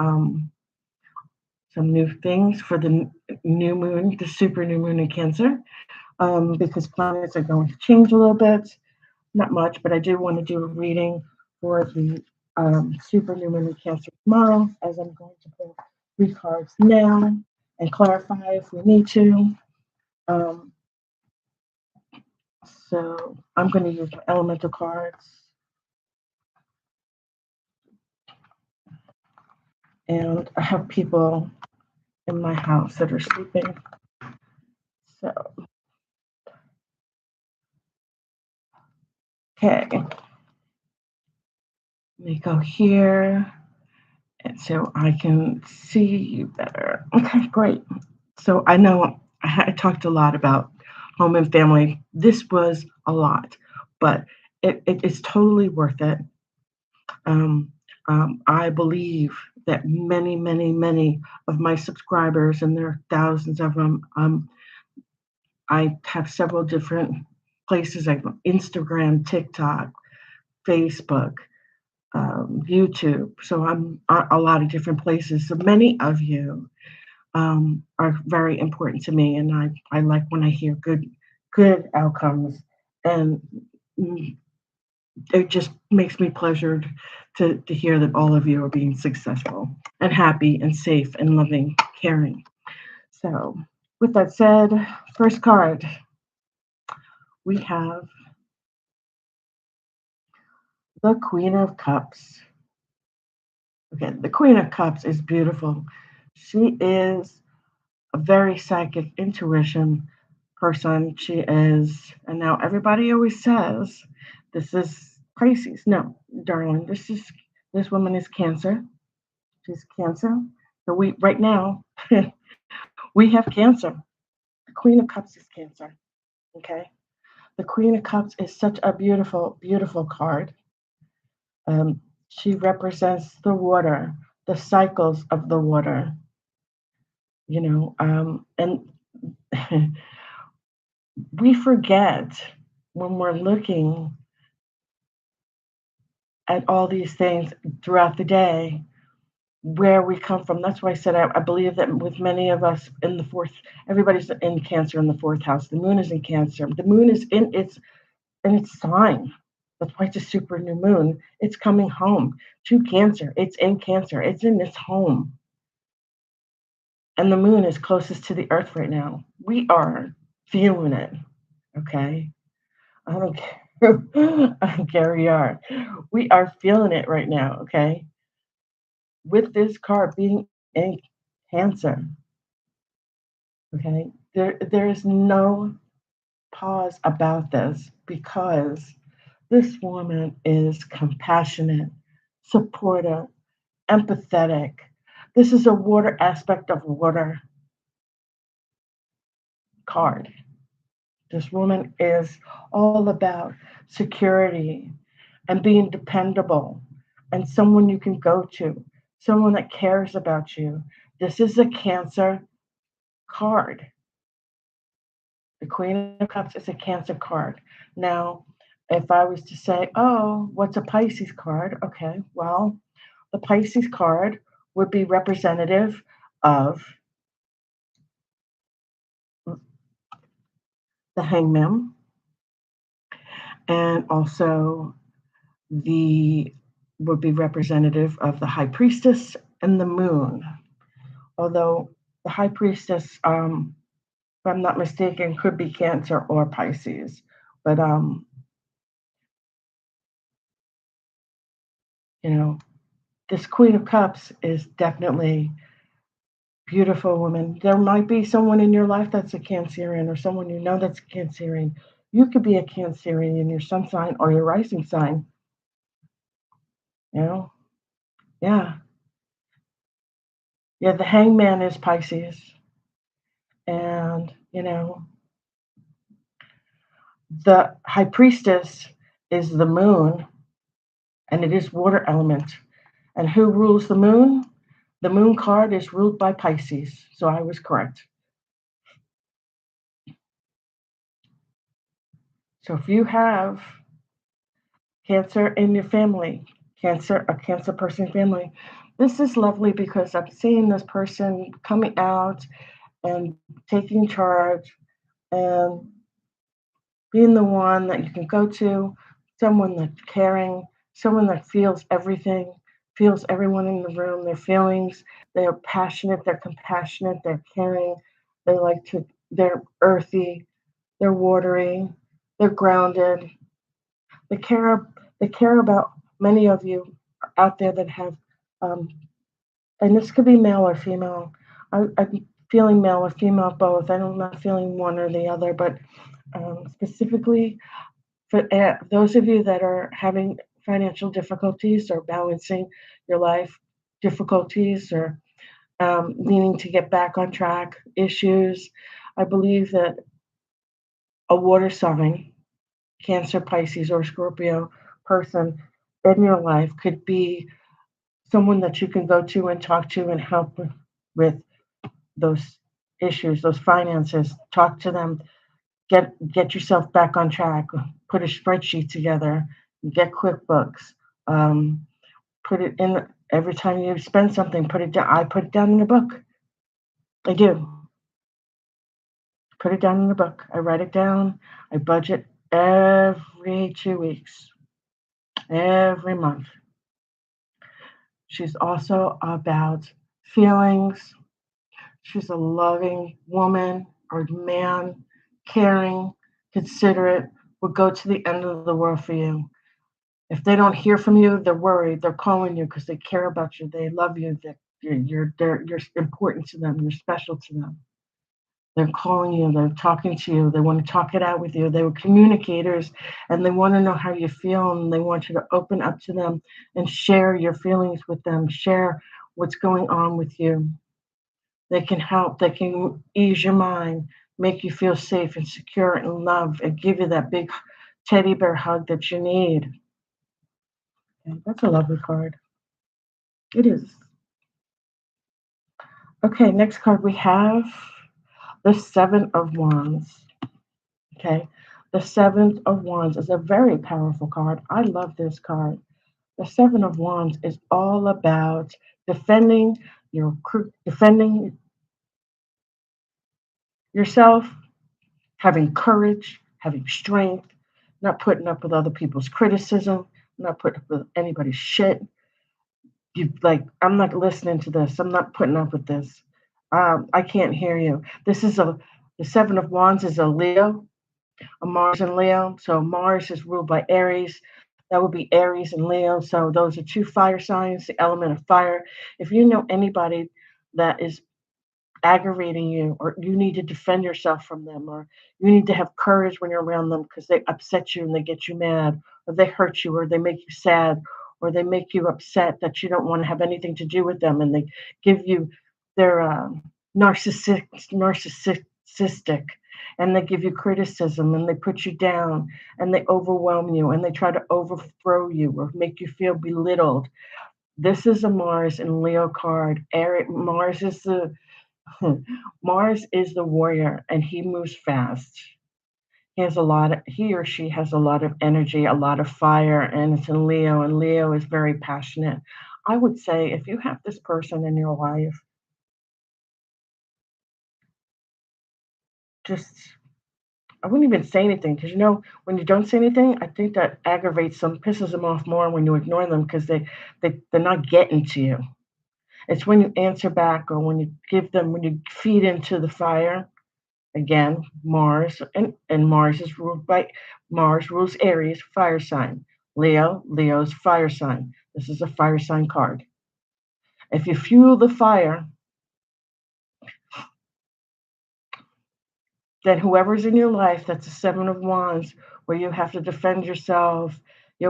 new things for the new moon, the super new moon in Cancer, because planets are going to change a little bit. Not much, but I do want to do a reading for the super new moon in Cancer tomorrow, as I'm going to pull 3 cards now and clarify if we need to. So I'm going to use my elemental cards. And I have people in my house that are sleeping. So, okay. Let me go here. And so I can see you better. Okay, great. So I know I talked a lot about home and family. This was a lot, but it's totally worth it. I believe that many, many, many of my subscribers, and there are thousands of them, I have several different places like Instagram, TikTok, Facebook, YouTube. So I'm a lot of different places. So many of you are very important to me, and I like when I hear good outcomes, and mm, it just makes me pleasured to hear that all of you are being successful and happy and safe and loving, caring. So, with that said, first card we have the Queen of Cups. Okay, the Queen of Cups is beautiful. She is a very psychic intuition person. She is, and now everybody always says this is Pisces. No, darling, this woman is Cancer. She's Cancer. So we right now we have Cancer. The Queen of Cups is Cancer. Okay, the Queen of Cups is such a beautiful, beautiful card. She represents the water, the cycles of the water. And we forget when we're looking at all these things throughout the day where we come from. That's why I said I believe that with many of us in the fourth, everybody's in Cancer in the fourth house. The moon is in Cancer. The moon is in its sign. That's why it's a super new moon. It's coming home to Cancer. It's in Cancer. It's in its home. And the moon is closest to the earth right now. We are feeling it. Okay. I don't care. I don't care who you are. We are feeling it right now. Okay. With this card being in Cancer. Okay. There is no pause about this because this woman is compassionate, supportive, empathetic. This is a water aspect of water card. This woman is all about security and being dependable and someone you can go to, someone that cares about you. This is a Cancer card. The Queen of Cups is a Cancer card. Now, if I was to say, oh, what's a Pisces card? Okay, well, the Pisces card would be representative of the Hangman and also the would be representative of the High Priestess and the Moon. Although the High Priestess, if I'm not mistaken, could be Cancer or Pisces. But this Queen of Cups is definitely beautiful woman. There might be someone in your life that's a Cancerian or someone you know that's a Cancerian. You could be a Cancerian in your sun sign or your rising sign. You know? Yeah. Yeah, the Hangman is Pisces. And, the High Priestess is the moon, and it is water element. And who rules the moon? The moon card is ruled by Pisces. So I was correct. So if you have Cancer in your family, a Cancer person family, this is lovely because I'm seeing this person coming out and taking charge and being the one that you can go to, someone that's caring, someone that feels everything, feels everyone in the room, their feelings. They're passionate, they're compassionate, they're caring, they're earthy, they're watery, they're grounded. They care about many of you out there that have, and this could be male or female. I'm feeling male or female both. I'm not feeling one or the other, but specifically for those of you that are having financial difficulties or balancing your life difficulties or needing to get back on track issues, I believe that a water sign, Cancer, Pisces, or Scorpio person in your life could be someone that you can go to and talk to and help with those issues, those finances. Talk to them, get yourself back on track. Put a spreadsheet together. Get QuickBooks. Um, put it in every time you spend something. Put it down. I put it down in a book. I do. Put it down in a book. I write it down. I budget every 2 weeks, every month. She's also about feelings. She's a loving woman or man, caring, considerate, would go to the end of the world for you. If they don't hear from you, they're worried. They're calling you because they care about you. They love you. You're important to them. You're special to them. They're calling you. They're talking to you. They want to talk it out with you. They were communicators, and they want to know how you feel, and they want you to open up to them and share your feelings with them. Share what's going on with you. They can help. They can ease your mind, make you feel safe and secure and loved, and give you that big teddy bear hug that you need. Okay, that's a lovely card. It is. Okay, next card we have the Seven of Wands. Okay, the Seven of Wands is a very powerful card. I love this card. The Seven of Wands is all about defending defending yourself, having courage, having strength, not putting up with other people's criticism, not putting up with anybody's shit. You like, I'm not listening to this. I'm not putting up with this. I can't hear you. The Seven of Wands is a Leo, a Mars and Leo. So Mars is ruled by Aries. That would be Aries and Leo. So those are two fire signs, the element of fire. If you know anybody that is aggravating you, or you need to defend yourself from them, or you need to have courage when you're around them because they upset you and they get you mad, or they hurt you, or they make you sad, or they make you upset that you don't want to have anything to do with them, and they give you their narcissistic, and they give you criticism, and they put you down, and they overwhelm you, and they try to overthrow you or make you feel belittled. This is a Mars and Leo card. Mars is the Mars is the warrior, and he moves fast. He or she has a lot of energy, a lot of fire, and it's in Leo, and Leo is very passionate. I would say if you have this person in your life, just, I wouldn't even say anything because when you don't say anything, I think that aggravates them, pisses them off more when you ignore them because they're not getting to you. It's when you answer back, or when you feed into the fire. Again, and Mars rules Aries, fire sign. Leo's fire sign. This is a fire sign card. If you fuel the fire, then whoever's in your life, that's a Seven of Wands, where you have to defend yourself. They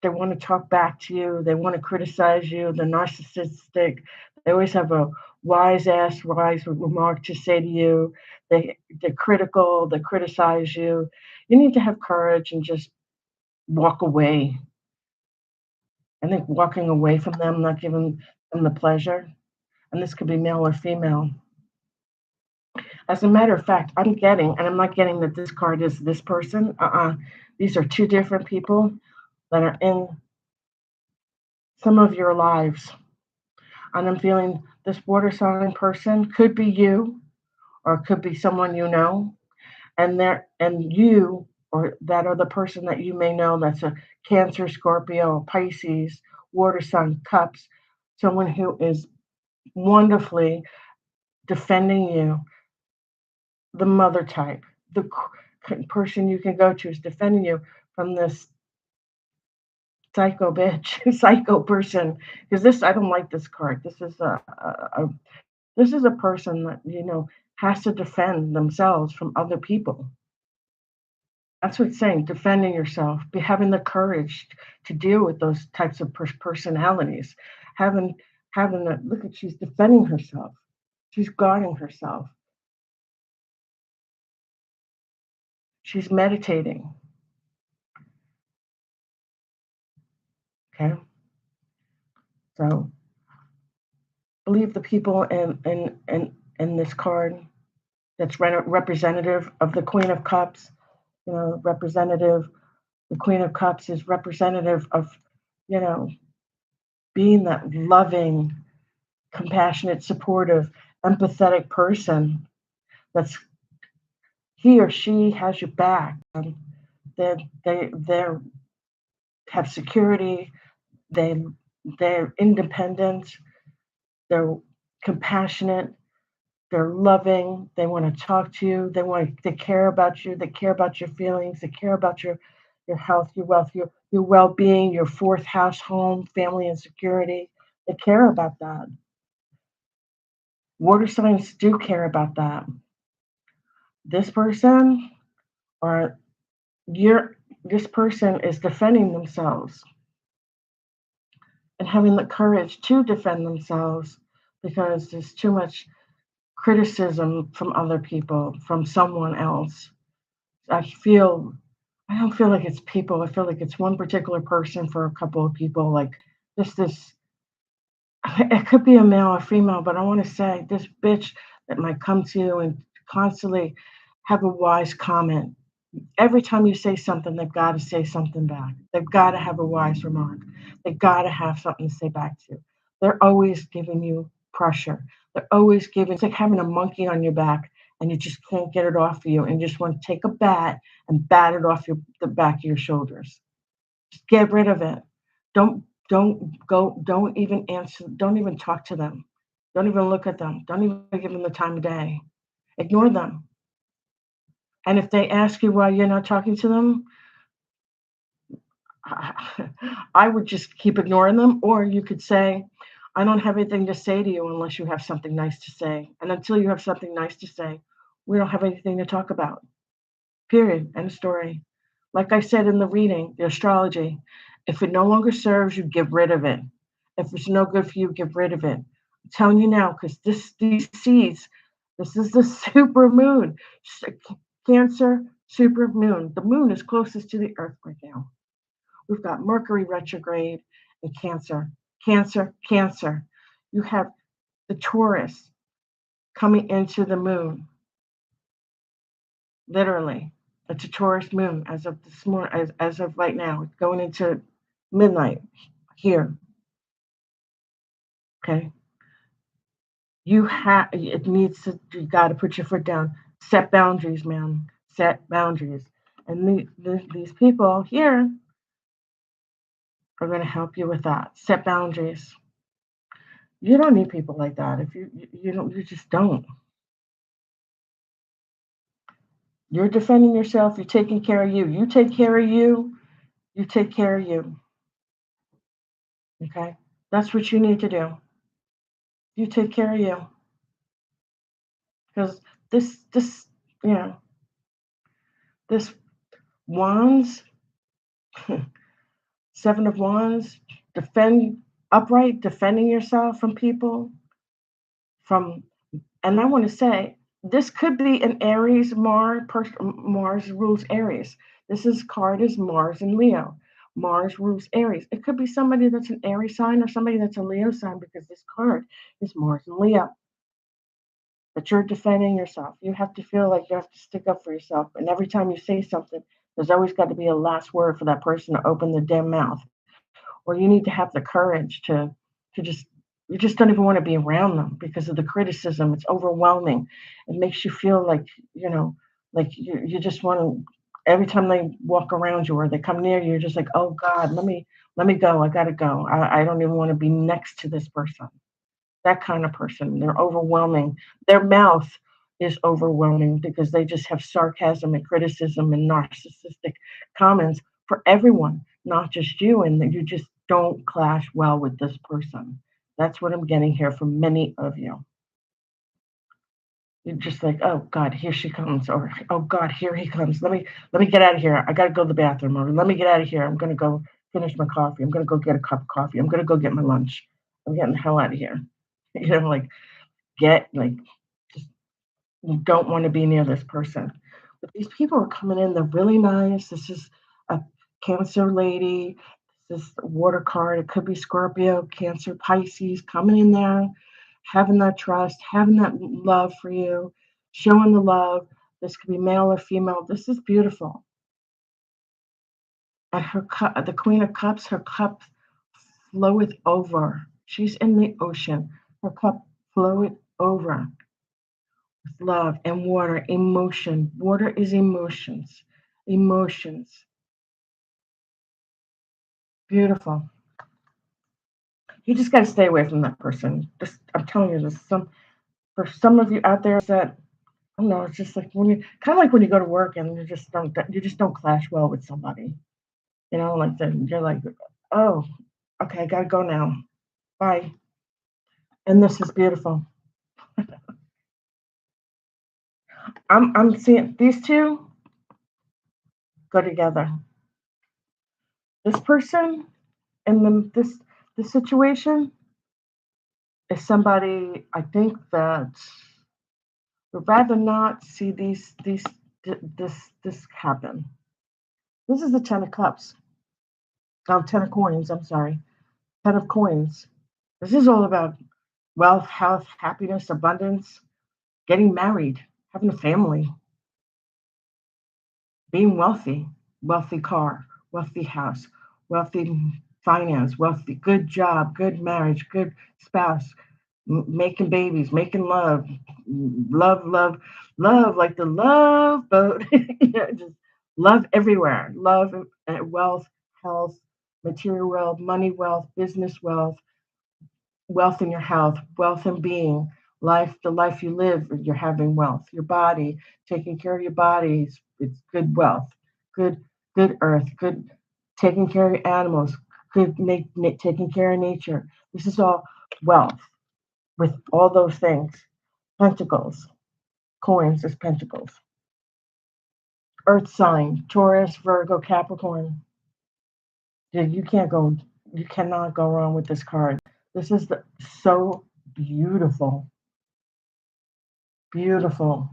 want to talk back to you. They want to criticize you. They're narcissistic. They always have a wise remark to say to you. They're critical. They criticize you. You need to have courage and just walk away. I think walking away from them, not giving them the pleasure, and this could be male or female. As a matter of fact, I'm not getting that this card is this person. These are two different people that are in some of your lives. And I'm feeling this water sign person could be you, or it could be someone you know. And you, or that other person that you may know, that's a Cancer, Scorpio, Pisces, water sign, cups, someone who is wonderfully defending you, the mother type, the person you can go to is defending you from this psycho bitch, psycho person. Because I don't like this card. This is a person that has to defend themselves from other people. That's what it's saying. Defending yourself, be having the courage to deal with those types of personalities. Having that look at she's defending herself. She's guarding herself. She's meditating. Okay. So believe the people in this card, that's representative of the Queen of Cups. You know, the Queen of Cups is representative of, you know, being that loving, compassionate, supportive, empathetic person that's he or she has your back. They have security. They they're independent. They're compassionate. They're loving. They want to talk to you. They care about you. They care about your feelings. They care about your health, your wealth, your well-being, your fourth house home, family and security. They care about that. Water signs do care about that. This person or your this person is defending themselves and having the courage to defend themselves because there's too much criticism from other people, from someone else. I feel I don't feel like it's people. I feel like it's one particular person for a couple of people. Like just this, it could be a male or female, but I want to say this bitch that might come to you and constantly have a wise comment. Every time you say something, they've got to say something back. They've got to have a wise remark. They've got to have something to say back to you. They're always giving you pressure. They're always giving, it's like having a monkey on your back and you just can't get it off of you and you just want to take a bat and bat it off the back of your shoulders. Just get rid of it. Don't even answer, don't even talk to them. Don't even look at them. Don't even give them the time of day. Ignore them. And if they ask you why you're not talking to them, I would just keep ignoring them. Or you could say, I don't have anything to say to you unless you have something nice to say. And until you have something nice to say, we don't have anything to talk about. Period. End of story. Like I said in the reading, the astrology, if it no longer serves you, get rid of it. If it's no good for you, get rid of it. I'm telling you now, because these seeds, this is the super moon. Cancer, super moon. The moon is closest to the earth right now. We've got Mercury retrograde and Cancer. Cancer, Cancer. You have the Taurus coming into the moon. Literally. It's a Taurus moon as of this morning, as of right now. It's going into midnight here. Okay. It needs to, you got to put your foot down. Set boundaries, man. Set boundaries. And these people here are going to help you with that. Set boundaries. You don't need people like that. If you don't, you just don't. You're defending yourself. You're taking care of you. You take care of you. You take care of you. Okay, that's what you need to do. You take care of you because this you know this wands, seven of wands, defend upright, defending yourself from people from. And I want to say this could be an Aries Mars rules Aries. This card is Mars and Leo. Mars rules Aries. It could be somebody that's an Aries sign or somebody that's a Leo sign because this card is Mars and Leo. But you're defending yourself. You have to feel like you have to stick up for yourself. And every time you say something, there's always got to be a last word for that person to open their damn mouth. Or you need to have the courage to just you just don't even want to be around them because of the criticism. It's overwhelming. It makes you feel like, like you just want to every time they walk around you or they come near you, you're just like, oh God, let me go. I gotta go. I don't even want to be next to this person. That kind of person. They're overwhelming. Their mouth is overwhelming because they just have sarcasm and criticism and narcissistic comments for everyone, not just you, and that you just don't clash well with this person. That's what I'm getting here from many of you. You're just like, oh God, here she comes, or oh God, here he comes. Let me get out of here. I gotta go to the bathroom, or let me get out of here. I'm gonna go finish my coffee. I'm gonna go get a cup of coffee. I'm gonna go get my lunch. I'm getting the hell out of here. Like get like just you don't want to be near this person. But these people are coming in, they're really nice. This is a Cancer lady, this is a water card. It could be Scorpio, Cancer, Pisces coming in there, having that trust, having that love for you. showing the love. This could be male or female. This is beautiful. And her cup, the Queen of Cups, her cup floweth over. She's in the ocean. Her cup floweth over with love and water, emotion. Water is emotions. Emotions. Beautiful. You just got to stay away from that person. Just, I'm telling you, this for some of you out there that I don't know. It's just like when you kind of like when you go to work and you just don't clash well with somebody. You know, like then you're like, oh, okay, I gotta go now. Bye. And this is beautiful. I'm seeing these two go together. This person and this situation is somebody I think that would rather not see this happen. This is the Ten of Cups. Oh, Ten of Coins. I'm sorry, Ten of Coins. This is all about wealth, health, happiness, abundance, getting married, having a family, being wealthy, wealthy car, wealthy house, wealthy finance, wealthy, good job, good marriage, good spouse, making babies, making love, love, like the love boat. Just love everywhere. Love, wealth, health, material wealth, money wealth, business wealth, wealth in your health, wealth in being, life, the life you live, you're having wealth. Your body, taking care of your body, it's good wealth, good, good earth, good taking care of your animals, good taking care of nature. This is all wealth with all those things. Pentacles, coins is pentacles. Earth sign, Taurus, Virgo, Capricorn. You can't go, you cannot go wrong with this card. This is so beautiful. Beautiful.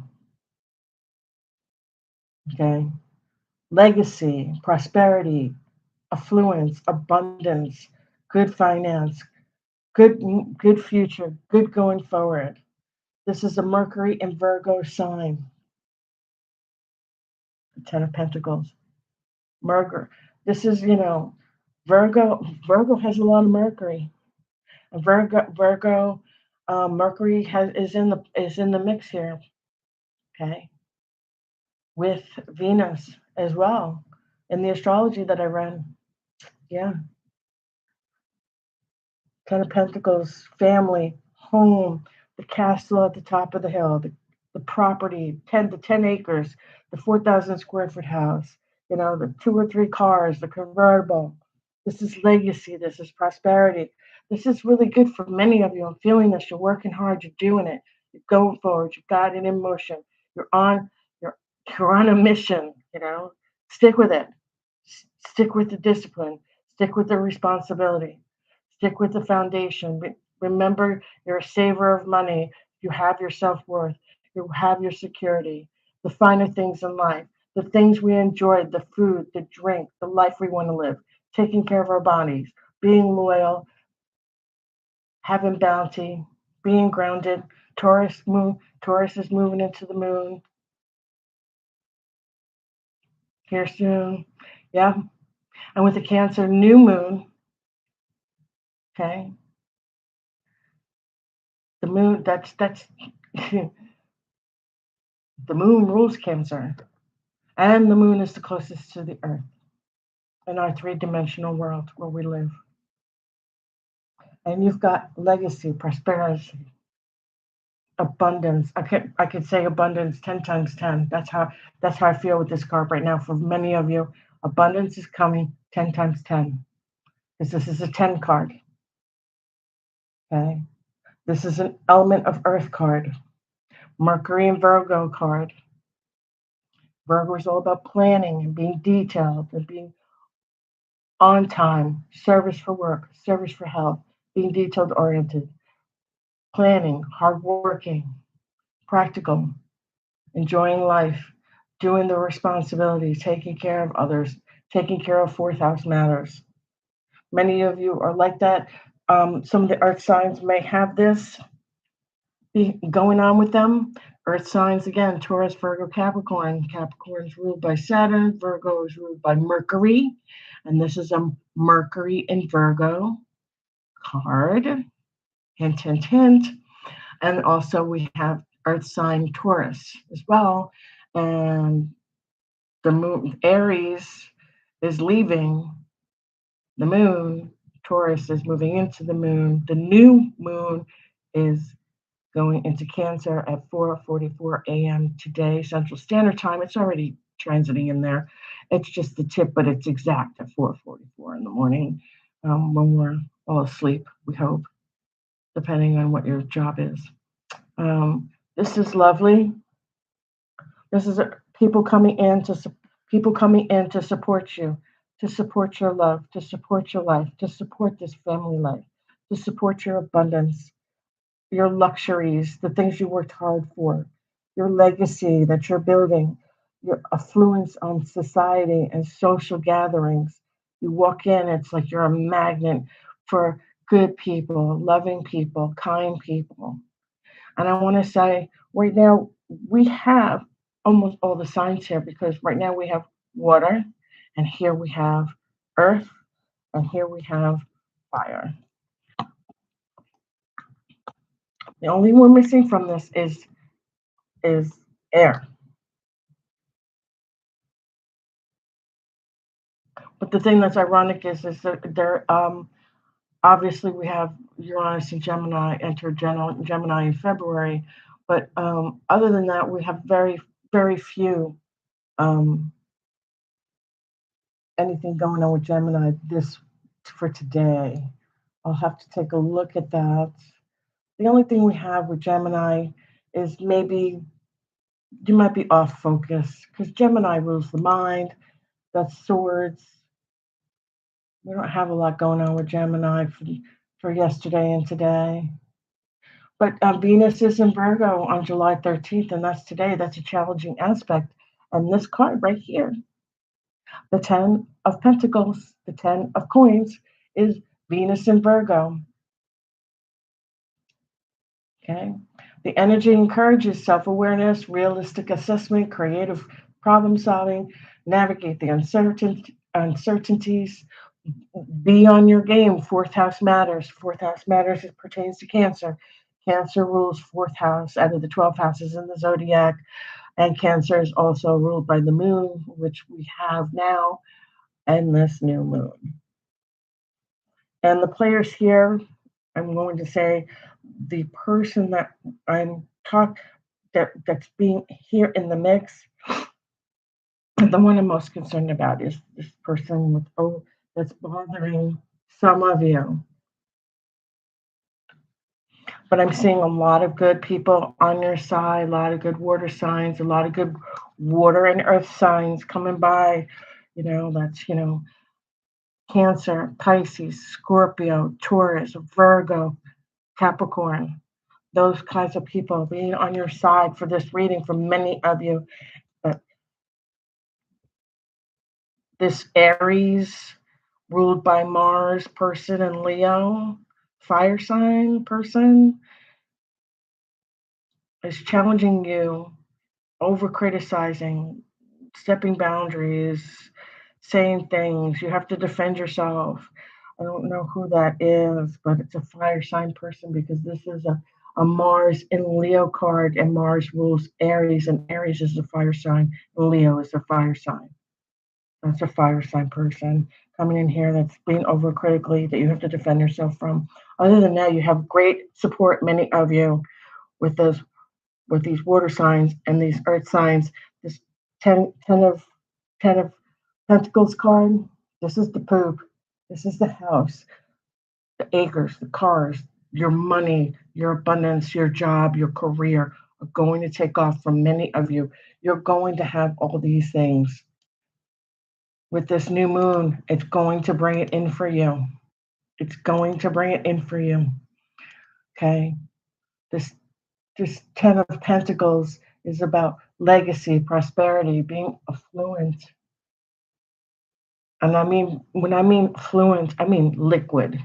Okay. Legacy, prosperity, affluence, abundance, good finance, good good future, good going forward. This is a Mercury and Virgo sign. The Ten of Pentacles. Mercury. This is, Virgo has a lot of Mercury. And Virgo, Mercury is in the mix here. Okay. With Venus as well in the astrology that I read. Yeah. Ten of Pentacles, family, home, the castle at the top of the hill, the property, 10 acres, the 4,000 square foot house, the 2 or 3 cars, the convertible. This is legacy. This is prosperity. This is really good for many of you. I'm feeling this. You're working hard. You're doing it. You're going forward. You've got it in motion. You're on. You're you're on a mission. Stick with it. Stick with the discipline. Stick with the responsibility. Stick with the foundation. Remember, you're a saver of money. You have your self worth. You have your security. The finer things in life, the things we enjoy, the food, the drink, the life we want to live, taking care of our bodies, being loyal, having bounty, being grounded. Taurus is moving into the moon here soon. Yeah. And with the Cancer new moon, okay, the moon, that's the moon rules Cancer. And the moon is the closest to the earth in our 3-dimensional world where we live. And you've got legacy, prosperity, abundance. I could say abundance 10 times 10. That's how I feel with this card right now. For many of you, abundance is coming 10 times 10. Because this is a 10 card. Okay. This is an element of earth card. Mercury and Virgo card. Virgo is all about planning and being detailed and being on time, service for work, service for health, being detailed oriented, planning, hardworking, practical, enjoying life, doing the responsibilities, taking care of others, taking care of fourth house matters. Many of you are like that. Some of the earth signs may have this. be going on with them. Earth signs again, Taurus, Virgo, Capricorn. Capricorn is ruled by Saturn, Virgo is ruled by Mercury, and this is a Mercury in Virgo card. Hint, hint, hint. And also we have Earth sign Taurus as well, and the moon Aries is leaving the moon. Taurus is moving into the moon. The new moon is going into Cancer at 4:44 a.m. today, Central Standard Time. It's already transiting in there. It's just the tip, but it's exact at 4:44 in the morning when we're all asleep, we hope, depending on what your job is. This is lovely. This is people coming in to support you, to support your love, to support your life, to support this family life, to support your abundance, your luxuries, the things you worked hard for, your legacy that you're building, your affluence on society and social gatherings. You walk in, it's like you're a magnet for good people, loving people, kind people. And I want to say right now, we have almost all the signs here because right now we have water, and here we have earth, and here we have fire. The only one missing from this is air. But the thing that's ironic is that there obviously we have Uranus and Gemini enter Gemini in February, but other than that, we have very few um, anything going on with Gemini this for today. I'll have to take a look at that. The only thing we have with Gemini is maybe you might be off focus because Gemini rules the mind. That's swords. We don't have a lot going on with Gemini for yesterday and today. But Venus is in Virgo on July 13th, and that's today. That's a challenging aspect. And this card right here, the 10 of Pentacles, the 10 of Coins, is Venus in Virgo. Okay. The energy encourages self awareness, realistic assessment, creative problem solving, navigate the uncertainties, be on your game. Fourth house matters. Fourth house matters. It pertains to Cancer. Cancer rules fourth house out of the 12 houses in the zodiac. And Cancer is also ruled by the moon, which we have now, and this new moon. And the players here, I'm going to say the person that I'm that's being here in the mix, the one I'm most concerned about is this person that's bothering some of you. But I'm seeing a lot of good people on your side, a lot of good water signs, a lot of good water and earth signs coming by. That's, Cancer, Pisces, Scorpio, Taurus, Virgo, Capricorn. Those kinds of people being on your side for this reading for many of you. But this Aries, ruled by Mars person and Leo, fire sign person, is challenging you, over criticizing, stepping boundaries, saying things. You have to defend yourself. I don't know who that is, but it's a fire sign person because this is a Mars in Leo card, and Mars rules Aries, and Aries is a fire sign, and Leo is a fire sign. That's a fire sign person coming in here that's being overcritically that you have to defend yourself from. Other than that, you have great support, many of you, with these water signs and these earth signs. This 10 of Pentacles card. This is the poop. This is the house, the acres, the cars, your money, your abundance, your job, your career are going to take off from many of you. You're going to have all these things. With this new moon, it's going to bring it in for you. It's going to bring it in for you. Okay. This 10 of Pentacles is about legacy, prosperity, being affluent. And when I mean fluent, I mean liquid.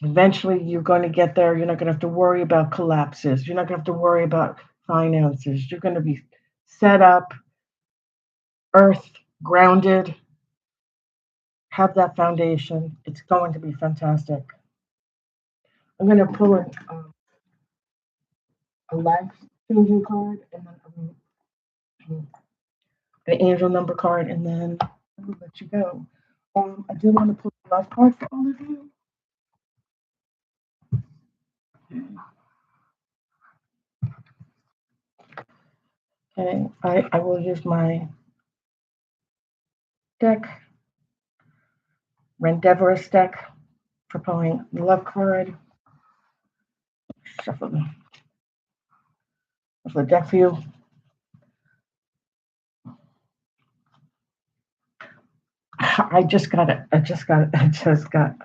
Eventually, you're going to get there. You're not going to have to worry about collapses. You're not going to have to worry about finances. You're going to be set up, earth grounded, have that foundation. It's going to be fantastic. I'm going to pull a life changing card and then an angel number card, and then I'll let you go. I do want to pull a love card for all of you. Okay, I will use my deck, Rendevorous deck, for pulling the love card. Shuffle the deck for you. I just got it. I just got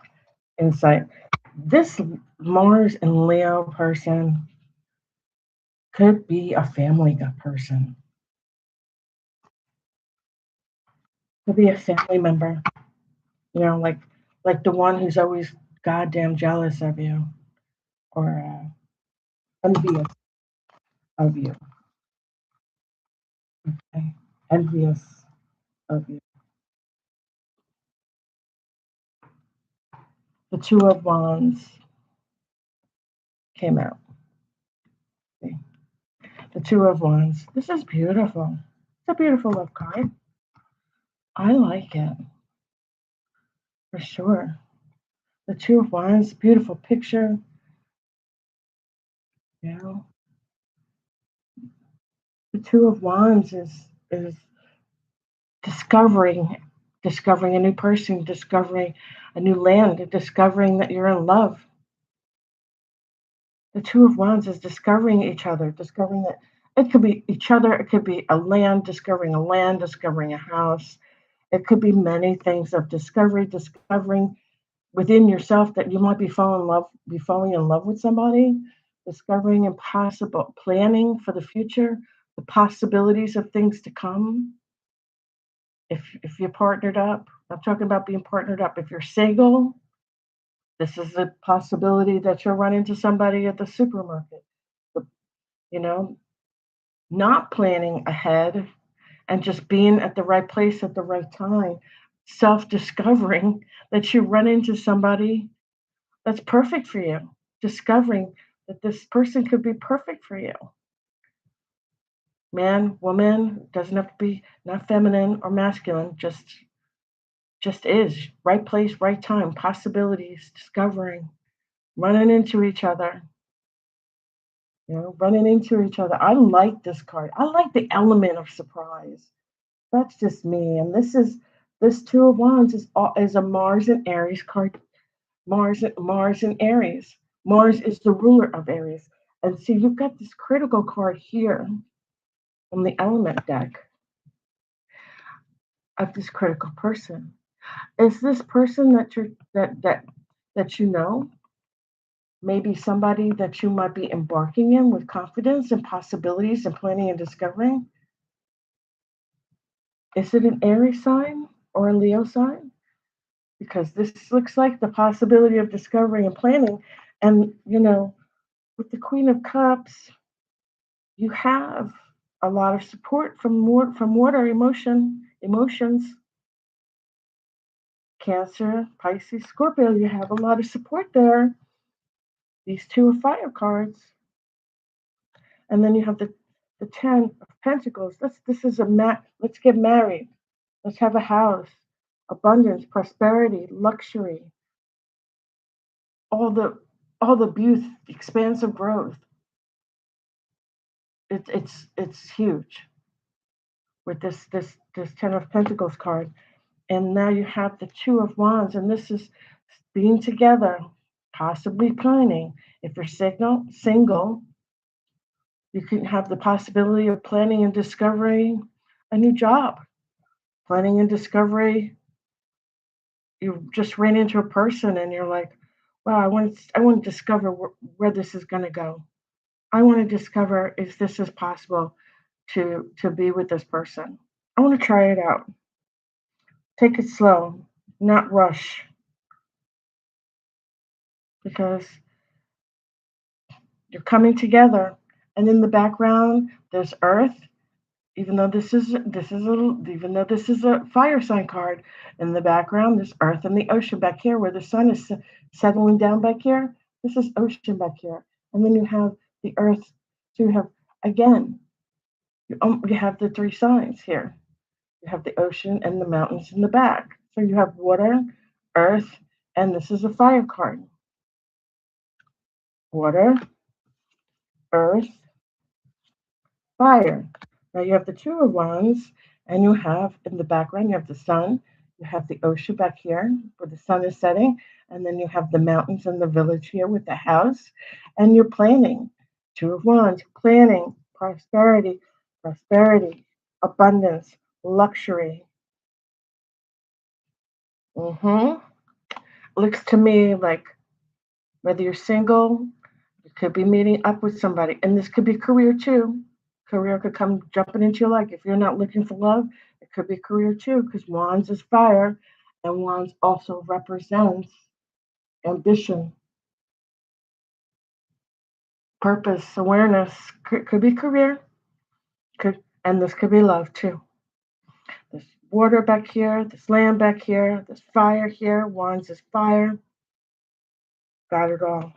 insight. This Mars and Leo person could be a family person. Could be a family member. You know, like the one who's always goddamn jealous of you or envious of you. Okay? Envious of you. The Two of Wands came out. See? The Two of Wands. This is beautiful. It's a beautiful love card. I like it for sure. The Two of Wands, beautiful picture. You know, the Two of Wands is discovering a new person, discovering a new land, discovering that you're in love. The Two of Wands is discovering each other, discovering that it could be each other, it could be a land, discovering a house. It could be many things of discovering within yourself that you might be falling in love with somebody, discovering impossible, planning for the future, the possibilities of things to come. If you're partnered up, I'm talking about being partnered up. If you're single, this is a possibility that you'll run into somebody at the supermarket. You know, not planning ahead and just being at the right place at the right time, self discovering that you run into somebody that's perfect for you, discovering that this person could be perfect for you. Man, woman, doesn't have to be not feminine or masculine, just is. Right place, right time, possibilities, discovering, running into each other. You know, running into each other. I like this card. I like the element of surprise. That's just me. And this Two of Wands is a Mars and Aries card. Mars and Aries. Mars is the ruler of Aries. And see, you've got this critical card here from the element deck of this critical person. Is this person that you know? Maybe somebody that you might be embarking in with confidence and possibilities and planning and discovering? Is it an Aries sign or a Leo sign? Because this looks like the possibility of discovery and planning. And, you know, with the Queen of Cups, you have a lot of support from water emotions. Cancer, Pisces, Scorpio, you have a lot of support there. These two are fire cards. And then you have the Ten of Pentacles. Let's get married. Let's have a house. Abundance, prosperity, luxury, all the youth, expansive growth. It's huge with this Ten of Pentacles card. And now you have the Two of Wands, and this is being together, possibly planning. If you're single, you can have the possibility of planning and discovering a new job, planning and discovery. You just ran into a person, and you're like, "Wow, I want to discover where this is going to go. I want to discover if this is possible to be with this person. I want to try it out. Take it slow, not rush. because you're coming together. And in the background, there's Earth. Even though this is a fire sign card, in the background there's Earth and the ocean back here, where the sun is settling down back here. This is ocean back here, and then you have the Earth. So you have again, you have the three signs here. You have the ocean and the mountains in the back. So you have water, Earth, and this is a fire card. Water, Earth, fire. Now you have the Two of Wands, and you have in the background, you have the sun, you have the ocean back here where the sun is setting, and then you have the mountains and the village here with the house, and you're planning. Two of Wands, planning, prosperity, abundance, luxury. Mm-hmm. Looks to me like whether you're single, you could be meeting up with somebody, and this could be career too. Career could come jumping into your life. If you're not looking for love, it could be career too, because Wands is fire, and Wands also represents ambition, purpose, awareness. Could be career, and this could be love too. There's water back here, there's land back here, there's fire here. Wands is fire. Got it all.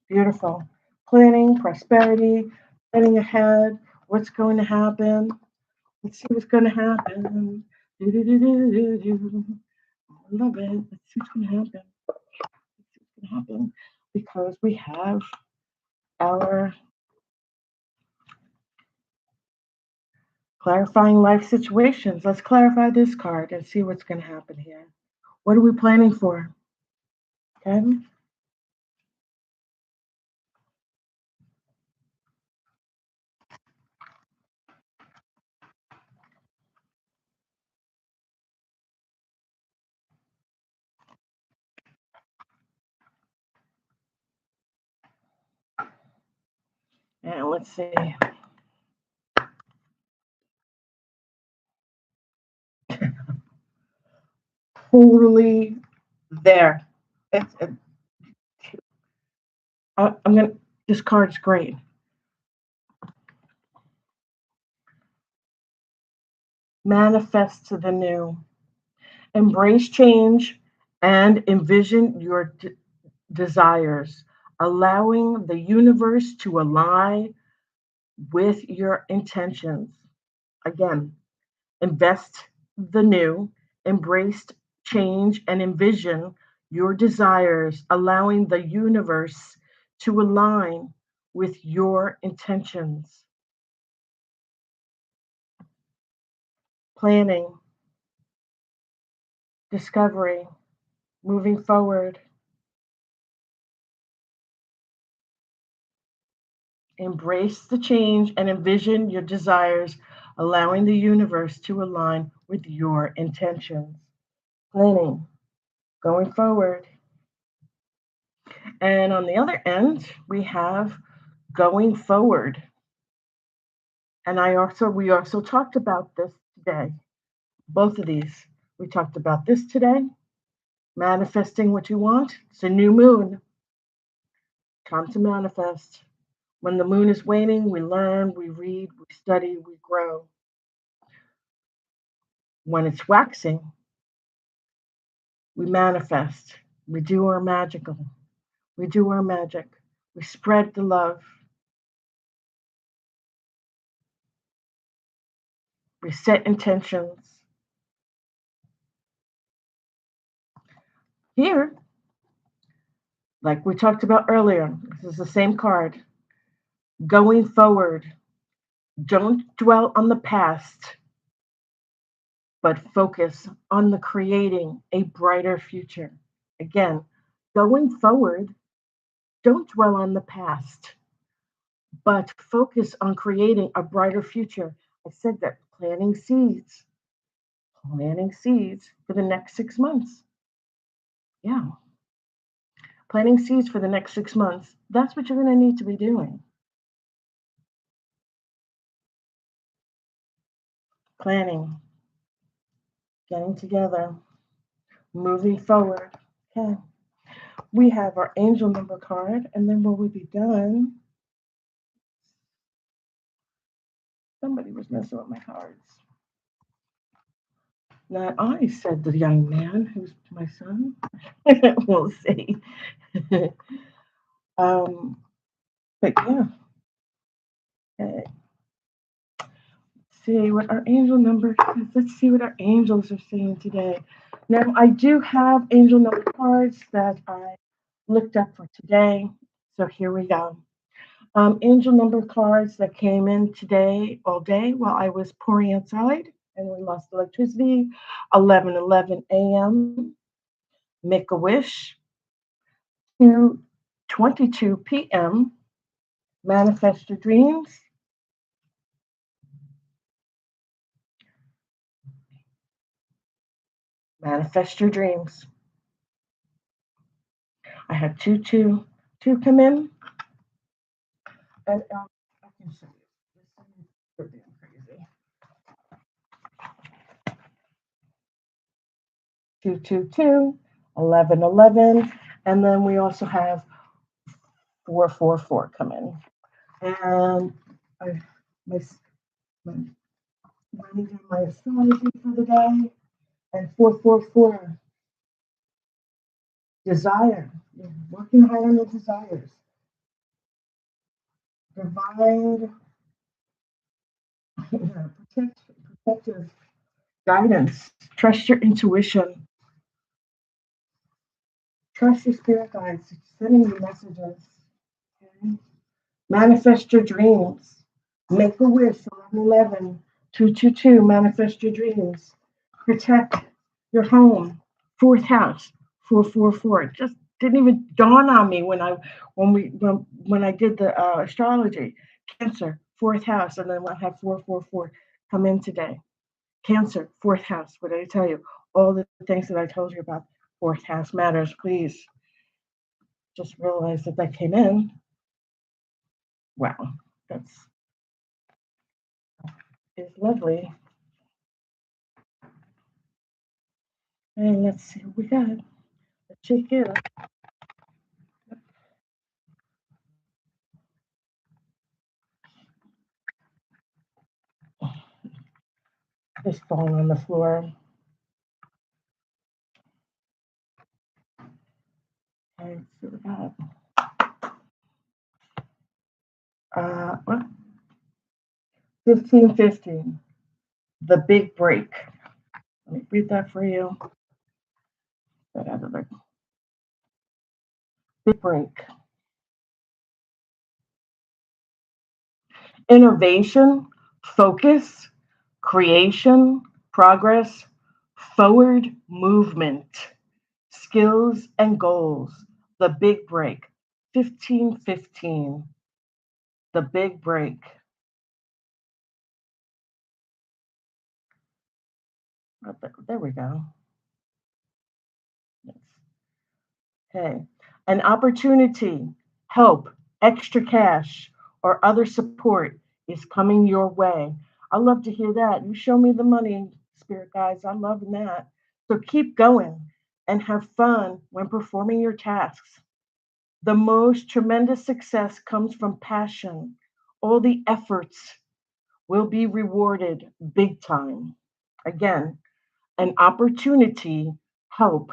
Beautiful. Planning, prosperity, planning ahead, what's going to happen. Let's see what's going to happen. Do, do, do, do, do, do. I love it. Let's see what's going to happen. Let's see what's going to happen. Because we have our clarifying life situations. Let's clarify this card and see what's going to happen here. What are we planning for? Okay. And let's see. Totally there. I'm gonna. This card's great. Manifest to the new. Embrace change and envision your desires, allowing the universe to align with your intentions. Again, invest the new, embrace change, and envision your desires, allowing the universe to align with your intentions. Planning, discovery, moving forward. Embrace the change and envision your desires, allowing the universe to align with your intentions. Planning, going forward. And on the other end, we have going forward. And we also talked about this today. Both of these. We talked about this today. Manifesting what you want. It's a new moon. Time to manifest. When the moon is waning, we learn, we read, we study, we grow. When it's waxing, we manifest. We do our magical. We do our magic. We spread the love. We set intentions. Here, like we talked about earlier, this is the same card. Going forward, don't dwell on the past, but focus on the creating a brighter future. Again, going forward, don't dwell on the past, but focus on creating a brighter future. I said that planting seeds for the next 6 months. Yeah, planting seeds for the next 6 months. That's what you're going to need to be doing. Planning, getting together, moving forward. Okay. We have our angel number card, and then when we be done, somebody was messing with my cards. Not I, said the young man who's my son. We'll see. But yeah, okay. See what our angel number is. Let's see what our angels are saying today. Now, I do have angel number cards that I looked up for today. So here we go. Angel number cards that came in today all day while I was pouring outside and we lost electricity. 11:11 a.m. Make a wish. 2:22 p.m. Manifest your dreams. Manifest your dreams. I had two come in, and I can show you. This is so damn crazy. 222, 11:11, and then we also have 444 come in. And I my running down my astrology for the day, and 444 desire. You're working hard on your desires. Divine protective guidance. Trust your intuition. Trust your spirit guides. It's sending you messages. Okay? Manifest your dreams. Make a wish. 11:11. 222. Manifest your dreams. Protect your home. Fourth house. 444. It just didn't even dawn on me when I did the astrology. Cancer. Fourth house, and then I have 444 come in today. Cancer. Fourth house. What did I tell you? All the things that I told you about. Fourth house matters. Please just realize that came in. Wow, that's is lovely. And let's see what we got. Let's check it out. Just falling on the floor. Okay, so we got 1515, the big break. Let me read that for you. That out of the big break. Innovation, focus, creation, progress, forward movement, skills and goals. The big break. 1515. The big break. There we go. Okay. An opportunity, help, extra cash, or other support is coming your way. I love to hear that. You show me the money, spirit guides. I'm loving that. So keep going and have fun when performing your tasks. The most tremendous success comes from passion. All the efforts will be rewarded big time. Again, an opportunity, help,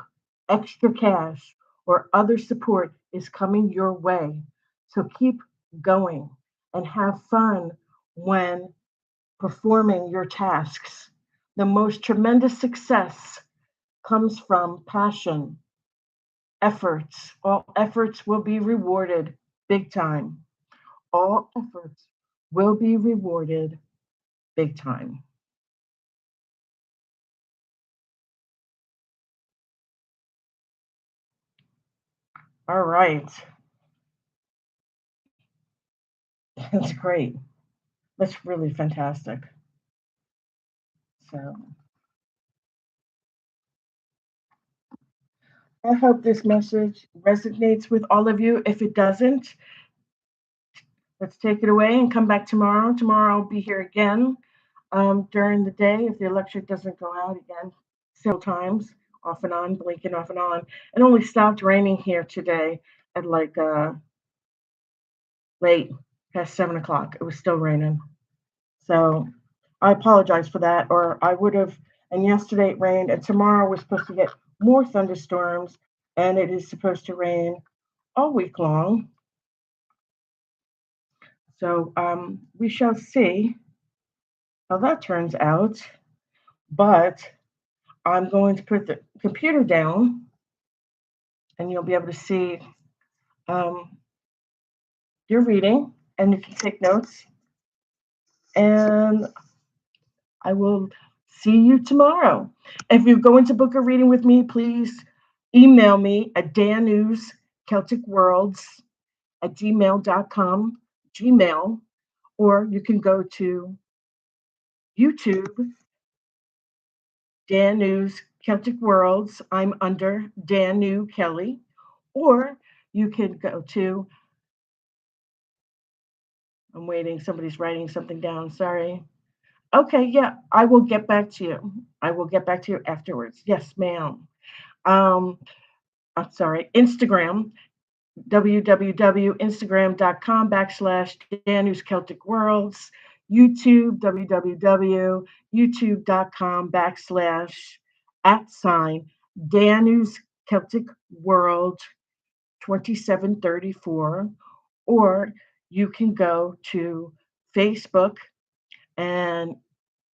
extra cash, or other support is coming your way. So keep going and have fun when performing your tasks. The most tremendous success comes from passion, efforts. All efforts will be rewarded big time. All efforts will be rewarded big time. All right. That's great. That's really fantastic. So I hope this message resonates with all of you. If it doesn't, let's take it away and come back tomorrow. Tomorrow I'll be here again during the day if the electric doesn't go out again several times. off and on, blinking off and on. It only stopped raining here today at like late past 7 o'clock. It was still raining. So I apologize for that, or I would have. And yesterday it rained, and tomorrow we're supposed to get more thunderstorms, and it is supposed to rain all week long. So we shall see how that turns out. But I'm going to put the computer down, and you'll be able to see your reading, and you can take notes. And I will see you tomorrow. If you're going to book a reading with me, please email me at danuscelticworlds@gmail.com, Gmail, or you can go to YouTube, Danus Celtic Worlds. I'm under Danu Kelly, or you can go to, I'm waiting, somebody's writing something down, sorry. Okay, yeah, I will get back to you. I will get back to you afterwards. Yes, ma'am. I'm sorry, Instagram, www.instagram.com/Danus Celtic Worlds, YouTube, www.youtube.com/@Danus Celtic World 2734, or you can go to Facebook and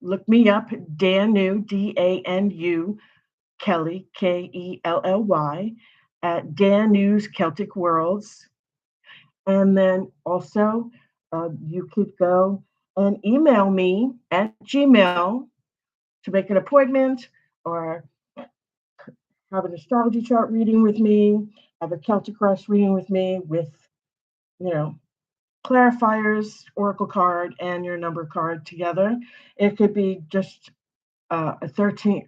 look me up, Danu, DANU, Kelly, KELLY, at Danus Celtic Worlds. And then also, you could go and email me at Gmail to make an appointment, or have an astrology chart reading with me, have a Celtic cross reading with me with, clarifiers, oracle card, and your number card together. It could be just a 13